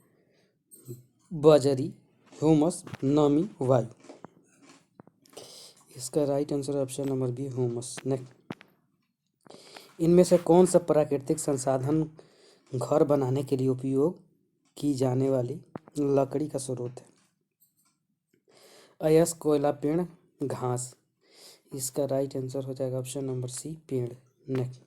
A: बजरी, ह्यूमस, नमी, वायु। इसका right answer option number B, humus. Next, इनमें से कौन सा प्राकृतिक संसाधन घर बनाने के लिए उपयोग की जाने वाली लकड़ी का स्रोत है? अयस्क, कोयला, पेड़, घास। इसका राइट आंसर हो जाएगा ऑप्शन नंबर सी, पेड़। नेक्स्ट,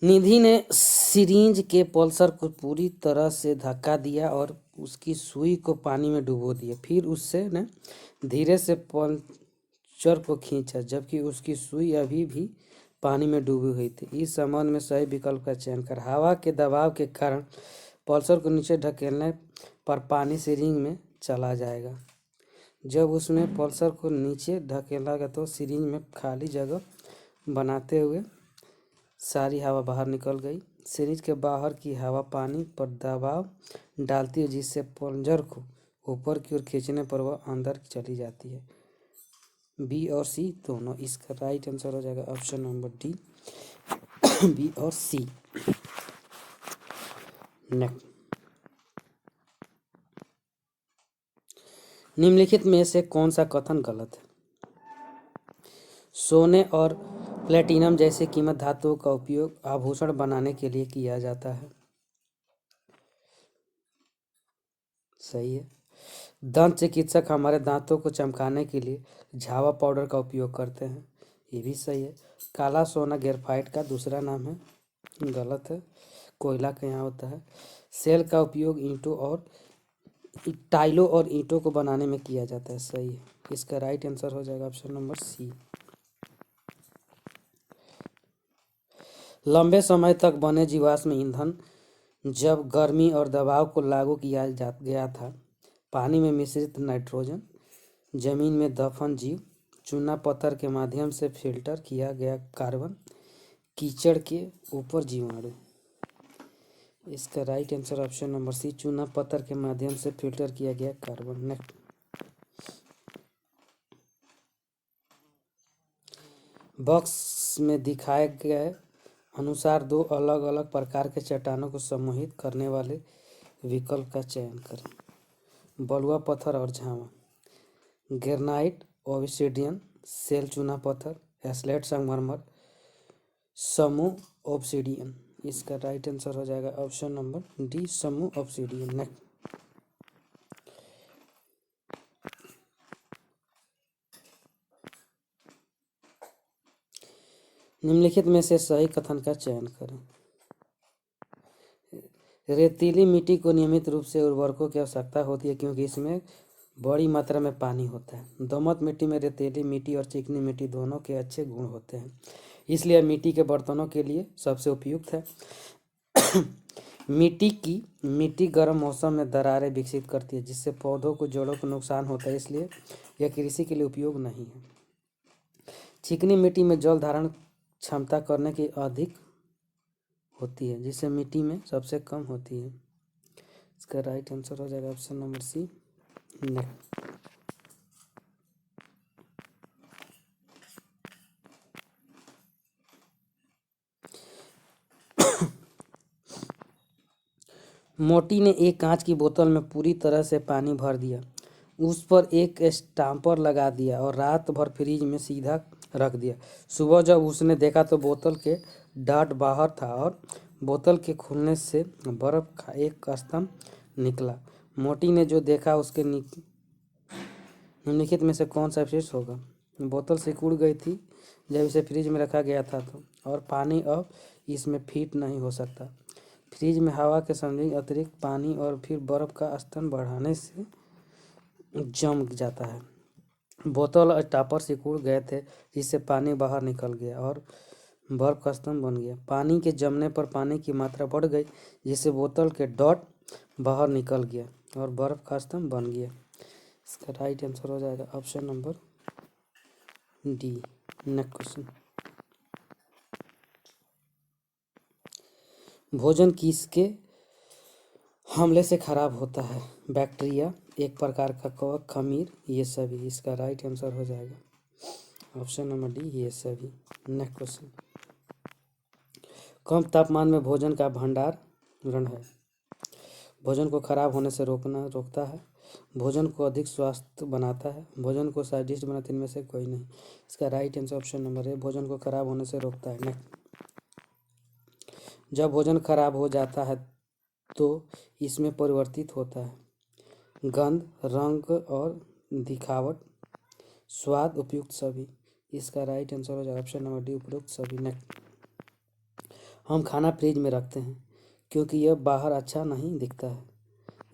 A: निधि ने सिरिंज के पल्सर को पूरी तरह से धक्का दिया और उसकी सुई को पानी में डुबो दिया। फिर उससे ने धीरे से पल्सर को खींचा जबकि उसकी सुई अभी भी पानी में डूबी हुई थी। इस संबंध में सही विकल्प का चयन कर। हवा के दबाव के कारण पल्सर को नीचे ढकेलने पर पानी सिरिंज में चला जाएगा। जब उसमें पल्सर को नीचे ढकेला गया तो सिरिंज में खाली जगह बनाते हुए सारी हवा बाहर निकल गई। सिरिंज के बाहर की हवा पानी पर दबाव डालती है जिससे प्लंजर को ऊपर की ओर खींचने पर वह अंदर चली जाती है। बी और सी दोनों। इसका राइट आंसर हो जाएगा ऑप्शन नंबर डी, बी और सी। नेक्स्ट, निम्नलिखित में से कौन सा कथन गलत है? सोने और प्लेटिनम जैसे कीमत धातुओं का उपयोग आभूषण बनाने के लिए किया जाता है। सही है। दंत चिकित्सक हमारे दांतों को चमकाने के लिए झावा पाउडर का उपयोग करते हैं। ये भी सही है। काला सोना ग्रेफाइट का दूसरा नाम है। गलत है, कोयला का यहाँ होता है। सेल का उपयोग ईंटों और टाइलों और ईंटों को बनाने में किया जाता है। सही है। इसका राइट आंसर हो जाएगा ऑप्शन नंबर सी। लंबे समय तक बने जीवाश्म ईंधन जब गर्मी और दबाव को लागू किया गया था, पानी में मिश्रित नाइट्रोजन, जमीन में दफन जीव, चूना पत्थर के माध्यम से फिल्टर किया गया कार्बन, कीचड़ के ऊपर जीवाणु। इसका right answer option number C, चूना पत्थर के माध्यम से फिल्टर किया गया कार्बन। नेक्स्ट, बॉक्स में दिखाए गए अनुसार दो अलग अलग प्रकार के चट्टानों को समूहित करने वाले विकल्प का चयन करें। बलुआ पत्थर और झावा, ग्रेनाइट, ओब्सिडियन, सेल चूना पत्थर, एस्लेट संगमरमर, समूह ओब्सिडियन। इसका राइट आंसर हो जाएगा ऑप्शन नंबर डी, समूह ओब्सिडियन। नेक्स्ट, निम्नलिखित में से सही कथन का चयन करें। रेतीली मिट्टी को नियमित रूप से उर्वरकों की आवश्यकता होती है क्योंकि इसमें बड़ी मात्रा में पानी होता है। दोमट मिट्टी में रेतीली मिट्टी और चिकनी मिट्टी दोनों के अच्छे गुण होते हैं, इसलिए मिट्टी के बर्तनों के लिए सबसे उपयुक्त है। मिट्टी गर्म मौसम में दरारें विकसित करती है जिससे पौधों को जड़ों को नुकसान होता है, इसलिए यह कृषि के लिए उपयोग नहीं है। चिकनी मिट्टी में जल धारण क्षमता करने की अधिक होती है जिससे मिट्टी में सबसे कम होती है। इसका राइट आंसर हो जाएगा ऑप्शन नंबर सी। नेक्स्ट, मोटी ने एक कांच की बोतल में पूरी तरह से पानी भर दिया, उस पर एक स्टैम्पर लगा दिया और रात भर फ्रिज में सीधा रख दिया। सुबह जब उसने देखा तो बोतल के डाट बाहर था और बोतल के खुलने से बर्फ का एक स्तंभ निकला। मोटी ने जो देखा उसके निम्नलिखित में से कौन सा विशेष होगा? बोतल सिकुड़ गई थी जब इसे फ्रिज में रखा गया था और पानी अब इसमें फिट नहीं हो सकता। फ्रिज में हवा के संग अतिरिक्त पानी और फिर बर्फ का स्तर बढ़ाने से जम जाता है। बोतल और टॉपर सिकुड़ गए थे जिससे पानी बाहर निकल गया और बर्फ का स्तंभ बन गया। पानी के जमने पर पानी की मात्रा बढ़ गई जिससे बोतल के डॉट बाहर निकल गया और बर्फ का स्तंभ बन गया। इसका राइट आंसर हो जाएगा option number D. Next question, भोजन किसके हमले से खराब होता है? बैक्टीरिया, एक प्रकार का कवक, खमीर, ये सभी। इसका राइट आंसर हो जाएगा ऑप्शन नंबर डी, ये सभी। नेक्स्ट क्वेश्चन, कम तापमान में भोजन का भंडारण है। भोजन को खराब होने से रोकता है, भोजन को अधिक स्वास्थ्य बनाता है, भोजन को स्वादिष्ट बनाते, इनमें से कोई नहीं। इसका राइट आंसर ऑप्शन नंबर ए, भोजन को खराब होने से रोकता है। नेक्स्ट, जब भोजन खराब हो जाता है तो इसमें परिवर्तित होता है गंध, रंग और दिखावट, स्वाद, उपयुक्त सभी। इसका राइट आंसर हो जाएगा ऑप्शन नंबर डी, उपयुक्त सभी। नेक्स्ट, हम खाना फ्रिज में रखते हैं क्योंकि यह बाहर अच्छा नहीं दिखता है,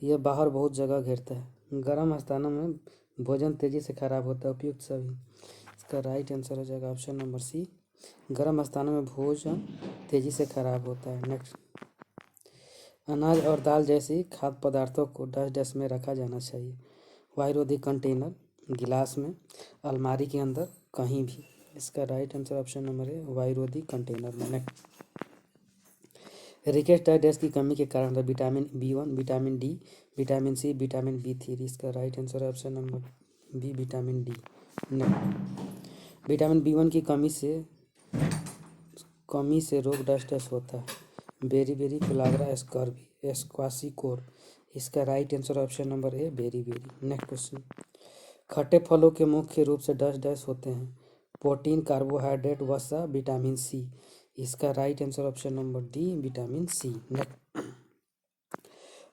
A: यह बाहर बहुत जगह घेरता है। गर्म स्थानों में भोजन तेजी से खराब होता है, उपयुक्त सभी। इसका राइट आंसर हो जाएगा ऑप्शन नंबर सी, गर्म स्थानों में भोजन तेजी से खराब होता है। नेक्स्ट, अनाज और दाल जैसी खाद्य पदार्थों को डस्ट में रखा जाना चाहिए, वायुरोधी कंटेनर, गिलास में, अलमारी के अंदर, कहीं भी। इसका राइट आंसर ऑप्शन नंबर है वायुरोधी कंटेनर में। नेक्स्ट, रिकेट टाइटस की कमी के कारण vitamin B1, vitamin D, vitamin C, vitamin B3। इसका राइट आंसर है option number B, vitamin D. Vitamin B1 की कमी से रोग डस्ट डस्ट होता है। Beriberi, pellagra, scurvy, kwashiorkor. इसका right answer option number A, beriberi. Next question, खट्टे फलों के मुख्य रूप से डस्ट डस्ट होते हैं। प्रोटीन, कार्बोहाइड्रेट, वसा, विटामिन सी। इसका right answer option number D, vitamin C. Next,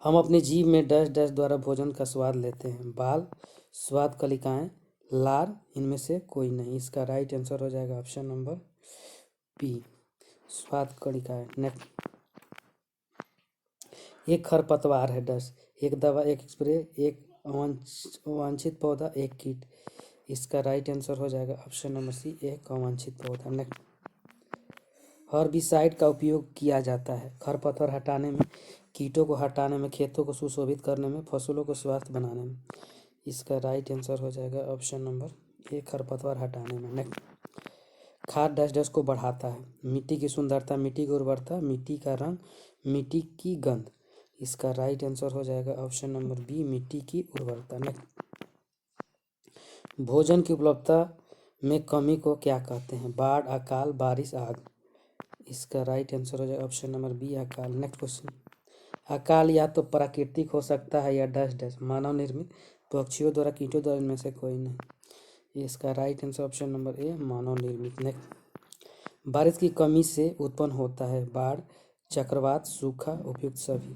A: हम अपनी जीभ में डस्ट डस्ट द्वारा भोजन का स्वाद लेते हैं। बाल, स्वाद कलिकाएं, लार, इनमें से कोई नहीं। इसका राइट आंसर हो जाएगा ऑप्शन नंबर बी, स्वाद कलिकाएं। नेक्स्ट, एक खरपतवार है डस्ट, एक दवा, एक स्प्रे, एक अवांछित पौधा, एक कीट। इसका राइट आंसर हो जाएगा ऑप्शन नंबर सी, एक अवांछित पौधा। नेक्स्ट, हर्बिसाइड का उपयोग किया जाता है खरपतवार हटाने में, कीटों को हटाने में, खेतों को सुशोभित करने में, फसलों को स्वस्थ बनाने में। इसका राइट आंसर हो जाएगा ऑप्शन नंबर ए, खरपतवार हटाने में। नेक्स्ट, खाद डस्ट डस्ट को बढ़ाता है। मिट्टी की सुंदरता, मिट्टी की उर्वरता, मिट्टी का रंग, मिट्टी की गंध। इसका राइट आंसर हो जाएगा ऑप्शन नंबर बी, मिट्टी की उर्वरता। नेक्स्ट, भोजन की उपलब्धता में कमी को क्या कहते हैं? बाढ़, अकाल, बारिश, आग। इसका राइट आंसर हो जाएगा ऑप्शन नंबर बी, अकाल। नेक्स्ट क्वेश्चन, अकाल या तो प्राकृतिक हो सकता है या डस्ट डस्ट, मानव निर्मित, पक्षियों द्वारा, कीटों द्वारा, इनमें से कोई नहीं। इसका right answer option number A, मानव निर्मित। नेक्स्ट, बारिश की कमी से उत्पन्न होता है बाढ़, चक्रवात, सूखा, उपयुक्त सभी।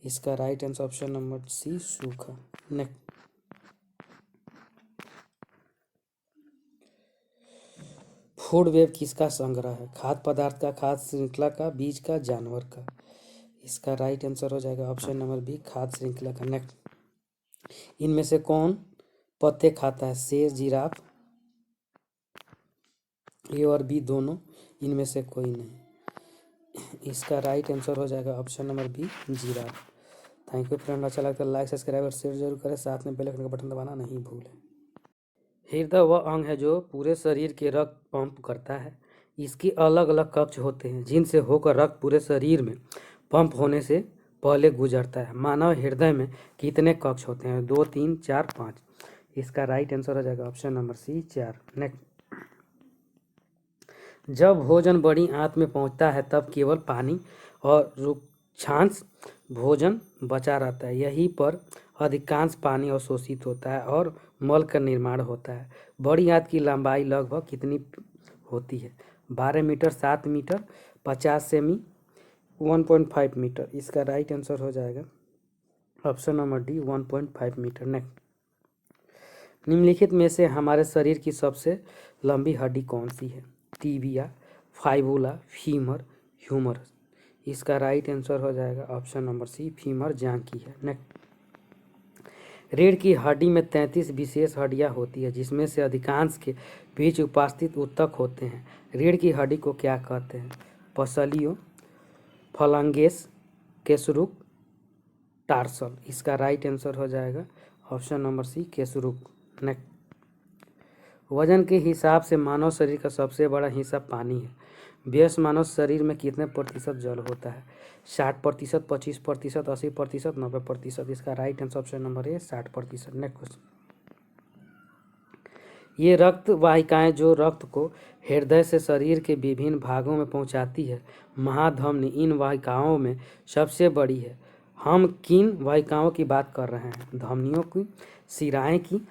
A: इसका right answer option number C, सूखा। नेक्स्ट, फूड वेब किसका संग्रह है? खाद्य पदार्थ का, खाद्य श्रृंखला का, बीज का, जानवर का। इसका राइट आंसर हो जाएगा ऑप्शन नंबर बी, खाद्य श्रृंखला का। नेक्स्ट, इनमें से कौन पत्ते खाता है? शेर, जिराफ, ए और बी दोनों, इनमें से कोई नहीं। इसका राइट आंसर हो जाएगा option number B, giraffe. Thank you friend, अच्छा लगता है लाइक, सब्सक्राइब और शेयर जरूर करें, साथ में बेल आइकन का बटन दबाना नहीं भूलें। हृदय वह अंग है जो पूरे शरीर के रक्त पंप करता है। इसके अलग अलग कक्ष होते हैं जिनसे होकर रक्त पूरे शरीर में पंप होने से पहले गुजरता है। मानव हृदय में कितने कक्ष होते हैं? 2, 3, 4, 5। इसका राइट आंसर हो जाएगा ऑप्शन नंबर सी, 4। नेक्स्ट, जब भोजन बड़ी आंत में पहुंचता है तब केवल पानी और रुक्षांश भोजन बचा रहता है। यहीं पर अधिकांश पानी अवशोषित होता है और मल का निर्माण होता है। बड़ी आंत की लंबाई लगभग कितनी होती है? 12 मीटर, 7 मीटर, 50 सेमी, 1.5 मीटर। इसका राइट आंसर हो जाएगा option number D, 1.5 metre. Next, निम्नलिखित में से हमारे शरीर की सबसे लंबी हड्डी कौन सी है? Tibia, fibula, femur, humerus. इसका राइट आंसर हो जाएगा ऑप्शन नंबर सी, फीमर जांघ की है। नेक्स्ट, रीढ़ की हड्डी में 33 विशेष हड्डियां होती है जिसमें से अधिकांश के बीच उपस्थित ऊतक होते हैं। रीढ़ की हड्डी को क्या कहते हैं? पसलियों, फलांगेस, केसरुक, टार्सल। इसका राइट आंसर हो जाएगा ऑप्शन नंबर सी, केसरुक। नेक्स्ट, वजन के हिसाब से मानव शरीर का सबसे बड़ा हिस्सा पानी है। व्यस्क मानव शरीर में कितने प्रतिशत जल होता है? 60%, 25%, 80%, 90%। इसका राइट आंसर ऑप्शन नंबर ए, 60%। नेक्स्ट क्वेश्चन, ये रक्त वाहिकाएं जो रक्त को हृदय से शरीर के विभिन्न भागों में पहुंचाती है, महाधमनी इन वाहिकाओं में सबसे बड़ी है। हम किन वाहिकाओं की बात कर रहे हैं? धमनियों की, शिराएं की,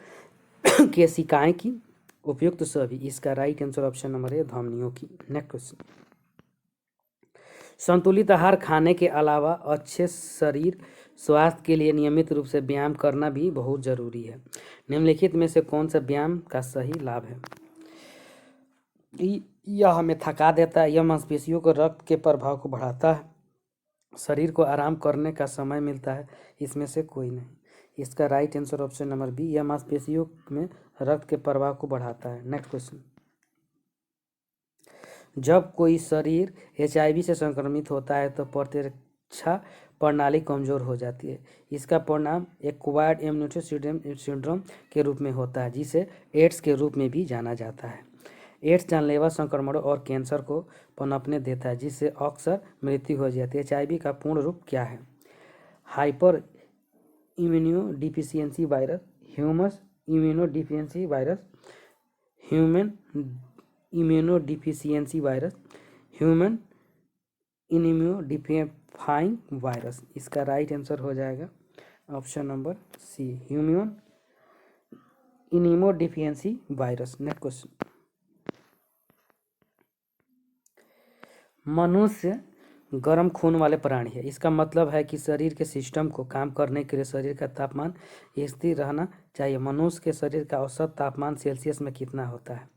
A: केशिकाएं की, उपयुक्त सभी। इसका राइट आंसर ऑप्शन नंबर ए, धमनियों की। नेक्स्ट क्वेश्चन, संतुलित आहार खाने के अलावा अच्छे शरीर स्वास्थ्य के लिए नियमित रूप से व्यायाम करना भी बहुत जरूरी है। निम्नलिखित में से कौन सा व्यायाम का सही लाभ है? यह हमें थका देता है, यह मांसपेशियों को रक्त के प्रभाव को बढ़ाता है, शरीर को आराम करने का समय मिलता है, इसमें से कोई नहीं। इसका right answer option number B, यह मांसपेशियों में रक्त के प्रवाह को बढ़ाता है। नेक्स्ट क्वेश्चन, जब कोई शरीर HIV से संक्रमित होता है तो प्रतिरक्षा प्रणाली कमजोर हो जाती है। इसका परिणाम एक्वायर्ड इम्यूनिटी सिंड्रोम के रूप में होता है जिसे एड्स के रूप में भी जाना जाता है। एड्स जानलेवा संक्रमणों और कैंसर को पनपने देता है, जिससे अक्सर मृत्यु हो जाती है। HIV का पूर्ण रूप क्या है? Hyper immunodeficiency virus, humus immunodeficiency virus, human immunodeficiency virus, human immunodeficient virus. इसका राइट आंसर हो जाएगा option number C, human immunodeficiency virus. Next question, मनुष्य गर्म खून वाले प्राणी है। इसका मतलब है कि शरीर के सिस्टम को काम करने के लिए शरीर का तापमान स्थिर रहना चाहिए। मनुष्य के शरीर का औसत तापमान सेल्सियस में कितना होता है?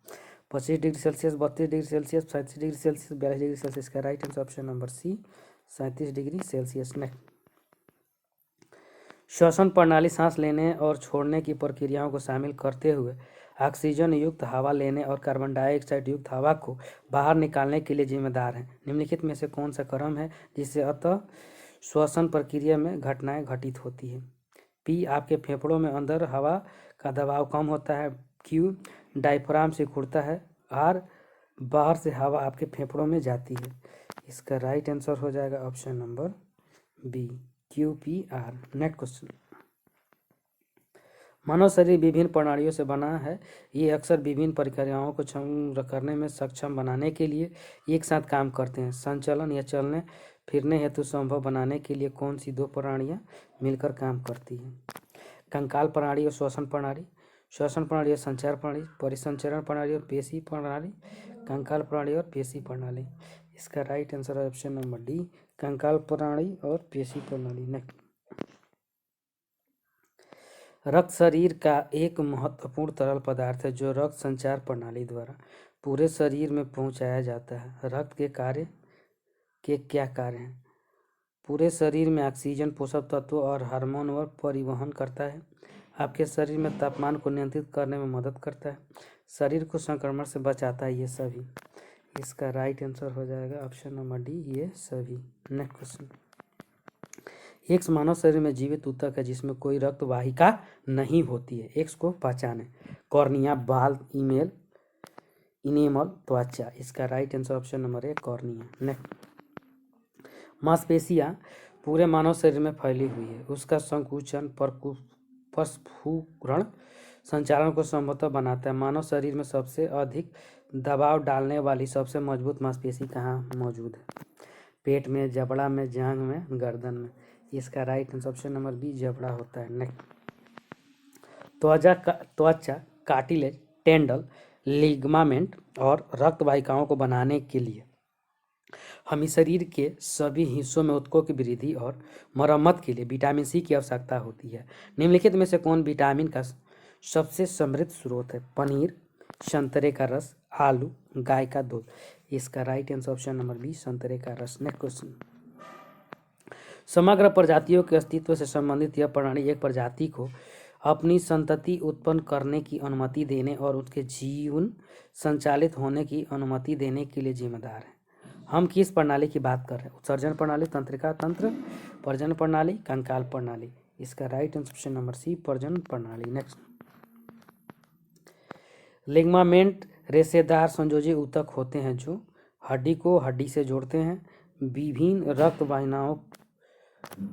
A: 25 degree Celsius, 32 degree Celsius, 37 degree Celsius, 42 degree Celsius. का right answer option number C, 37 degree Celsius. Next, श्वसन प्रणाली सांस लेने और छोड़ने की प्रक्रियाओं को शामिल करते हुए ऑक्सीजन युक्त हवा लेने और कार्बन डाइऑक्साइड युक्त हवा को बाहर निकालने के लिए जिम्मेदार है। निम्नलिखित में से कौन सा क्रम है जिससे अतः श्वसन प्रक्रिया में घटनाएं घटित होती है? पी, आपके फेफड़ों में अंदर हवा का दबाव कम होता है। क्यू, डायफ्राम से खुलता है। आर, बाहर से हवा आपके फेफड़ों में जाती है। इसका राइट आंसर हो जाएगा option number B, QPR। Next question, मानव शरीर विभिन्न प्रणालियों से बना है। ये अक्सर विभिन्न प्रक्रियाओं को करने में सक्षम बनाने के लिए एक साथ काम करते हैं। संचलन या चलने फिरने हेतु संभव बनाने के लिए कौन सी दो प्रणालियां मिलकर काम करती हैं? कंकाल प्रणाली और श्वसन प्रणाली, श्वसन प्रणाली और संचार प्रणाली, परिसंचरण प्रणाली और पेशी प्रणाली, कंकाल प्रणाली और पेशी प्रणाली। इसका राइट आंसर है ऑप्शन नंबर डी, कंकाल प्रणाली और पेशी प्रणाली। नेक्स्ट, रक्त शरीर का एक महत्वपूर्ण तरल पदार्थ है जो रक्त संचार प्रणाली द्वारा पूरे शरीर में पहुंचाया जाता है। रक्त के कार्य के क्या कार्य हैं? पूरे शरीर में ऑक्सीजन, पोषक तत्वों और हार्मोन और परिवहन करता है। आपके शरीर में तापमान को नियंत्रित करने में मदद करता है। शरीर को संक्रमण से बचाता है। ये सभी। इसका राइट आंसर हो जाएगा ऑप्शन नंबर डी, ये सभी। नेक्स्ट क्वेश्चन, एक्स मानव शरीर में जीवित ऊतक है जिसमें कोई रक्त वाहिका नहीं होती है। एक्स को पहचाने। कॉर्निया, बाल, इनेमल, त्वचा। इसका राइट आंसर ऑप्शन नंबर ए, कॉर्निया। नेक्स्ट, मांसपेशियां पूरे मानव शरीर में फैली हुई है। उसका संकुचन, प्रस्फुरण, संचालन को संभवतः बनाता है। मानव शरीर में सबसे अधिक दबाव डालने वाली सबसे मजबूत मांसपेशी कहाँ मौजूद है? पेट में, जबड़ा में, जांघ में, गर्दन में। इसका right answer option number B, जबड़ा होता है। नेक्स्ट, त्वचा, कार्टिलेज, टेंडल, लिगामेंट और रक्त वाहिकाओं को बनाने के लिए हमें शरीर के सभी हिस्सों में ऊतकों की वृद्धि और मरम्मत के लिए विटामिन सी की आवश्यकता होती है। निम्नलिखित में से कौन विटामिन का सबसे समृद्ध स्रोत है? पनीर, संतरे का रस, आलू, गाय का दूध। इसका right answer option number B, संतरे का रस। नेक्स्ट क्वेश्चन, समग्र प्रजातियों के अस्तित्व से संबंधित यह प्रणाली एक प्रजाति को अपनी संतति उत्पन्न करने की अनुमति देने और उसके जीवन संचालित होने की अनुमति देने के लिए जिम्मेदार है। हम किस प्रणाली की बात कर रहे हैं? उत्सर्जन प्रणाली, तंत्रिका तंत्र, प्रजनन प्रणाली, कंकाल प्रणाली। इसका right answer option number C, प्रजनन प्रणाली। नेक्स्ट, लिगामेंट रेशेदार संयोजी ऊतक होते हैं जो हड्डी को हड्डी से जोड़ते हैं, विभिन्न रक्त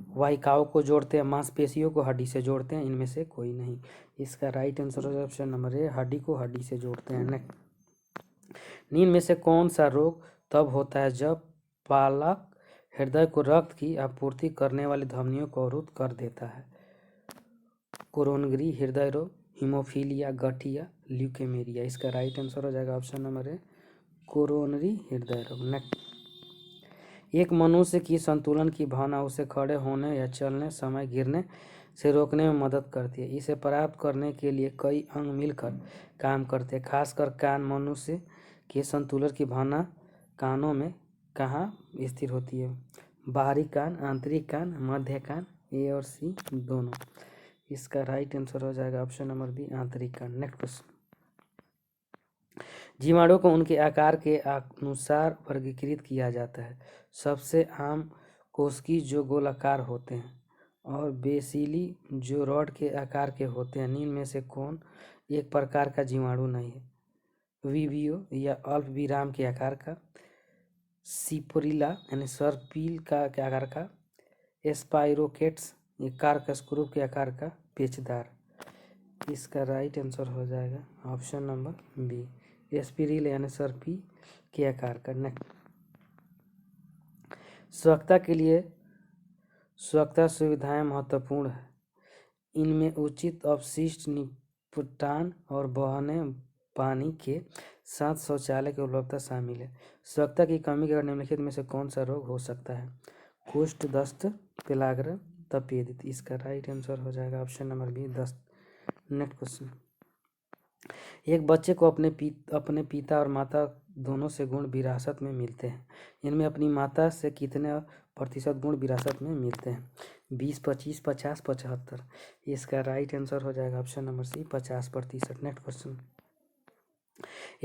A: वाहिकाओं को जोड़ते हैं, मांसपेशियों को हड्डी से जोड़ते हैं। इनमें से कोई नहीं। इसका राइट आंसर है ऑप्शन नंबर ए, हड्डी को हड्डी से जोड़ते हैं। नेक्स्ट, नींद में से कौन सा रोग तब होता है जब पालक हृदय को रक्त की आपूर्ति करने वाली धमनियों को अवरुद्ध कर देता है? कोरोनरी हृदय रोग, हीमोफीलिया, गठिया, ल्यूकेमिया। इसका राइट आंसर हो जाएगा ऑप्शन नंबर ए, कोरोनरी हृदय रोग। नेक्स्ट, एक मनुष्य की संतुलन की भावना उसे खड़े होने या चलने समय गिरने से रोकने में मदद करती है। इसे प्राप्त करने के लिए कई अंग मिलकर काम करते हैं। खासकर कान। मनुष्य के संतुलन की भावना कानों में कहाँ स्थिर होती है? बाहरी कान, आंतरिक कान, मध्य कान, ए और सी दोनों। इसका राइट आंसर हो जाएगा ऑप्शन नंबर बी, आंतरिक कान। नेक्स्ट क्वेश्चन, जीवाणु को उनके आकार के अनुसार वर्गीकृत किया जाता है। सबसे आम कोशिकी जो गोलाकार होते हैं और बेसिली जो रॉड के आकार के होते हैं। निम्न में से कौन एक प्रकार का जीवाणु नहीं है? वीवियो या अल्प विराम के आकार का, सिपोरिला यानी सर्पिल का के आकार का, स्पाइरोकेट्स ये कार्कस्क्रू के आकार का, पेचदार। इसका राइट आंसर हो जाएगा ऑप्शन नंबर बी, स्पिरिल यानी सर्पी के आकार का। नेक्स्ट, स्वच्छता के लिए स्वच्छता सुविधाएं महत्वपूर्ण है। इनमें उचित अपशिष्ट निपटान और बहने पानी के साथ शौचालय की उपलब्धता शामिल है। स्वच्छता की कमी के कारण निम्नलिखित में से कौन सा रोग हो सकता है? कुष्ठ, दस्त, पेलाग्रा, तपेदिक। इसका राइट आंसर हो जाएगा ऑप्शन नंबर बी, दस्त। नेक्स्ट क्वेश्चन, एक बच्चे को अपने पिता और माता दोनों से गुण विरासत में मिलते हैं। इनमें अपनी माता से कितने प्रतिशत गुण विरासत में मिलते हैं? 20, 25, 50, 75। इसका राइट आंसर हो जाएगा option number C, 50%। Next question,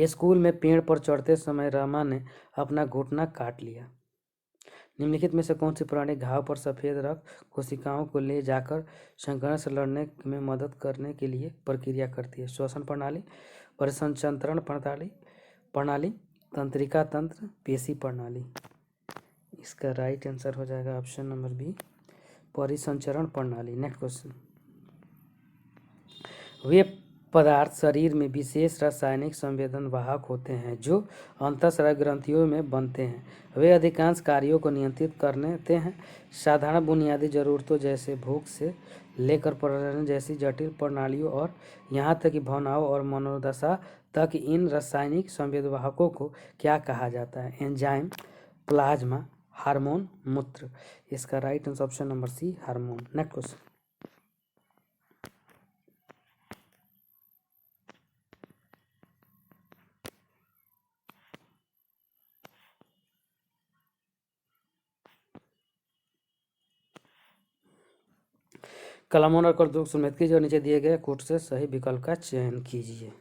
A: school में पेड़ पर चढ़ते समय रमा ने अपना घुटना काट लिया। निम्नलिखित में से कौन सी प्राणी घाव पर सफेद रक्त कोशिकाओं को ले जाकर संक्रमण से लड़ने में मदद करने के लिए प्रक्रिया करती है? श्वसन प्रणाली, परिसंचरण प्रणाली, तंत्रिका तंत्र, पेशी प्रणाली। इसका राइट आंसर हो जाएगा ऑप्शन नंबर बी, परिसंचरण प्रणाली। नेक्स्ट क्वेश्चन, वे पदार्थ शरीर में विशेष रासायनिक संवेदन वाहक होते हैं जो अंतःस्रावी ग्रंथियों में बनते हैं। वे अधिकांश कार्यों को नियंत्रित करते हैं। साधारण बुनियादी जरूरतों जैसे भूख से लेकर प्रजनन जैसी जटिल प्रणालियों और यहाँ तक कि भावनाओं और मनोदशा तक इन रासायनिक संवेदवाहकों को क्या कहा जाता है? एंजाइम, प्लाज्मा, हार्मोन, मूत्र। इसका right answer option number C, hormone. Next question, कलम और कर दो सुमेत कीजिए और नीचे दिए गए कोड से सही विकल्प का चयन कीजिए।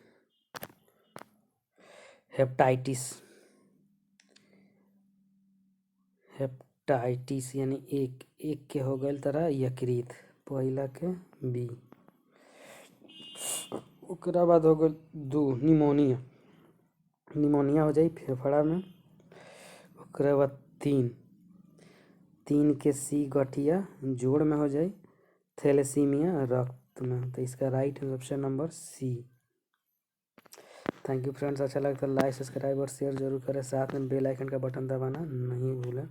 A: हेपेटाइटिस, हेपेटाइटिस यानी एक के हो गए तरह यकृत, पहला के बी। ओकरा बाद हो गए 2 निमोनिया, निमोनिया हो जाए फेफड़ा में। ओकरा बाद 3 के सी गठिया जोड़ में हो जाए। थैलेसीमिया रक्त में। तो इसका right option number C. Thank you friends, अच्छा लगता है लाइक, सब्सक्राइब और शेयर जरूर करें। साथ में बेल आइकन का बटन दबाना नहीं भूलें।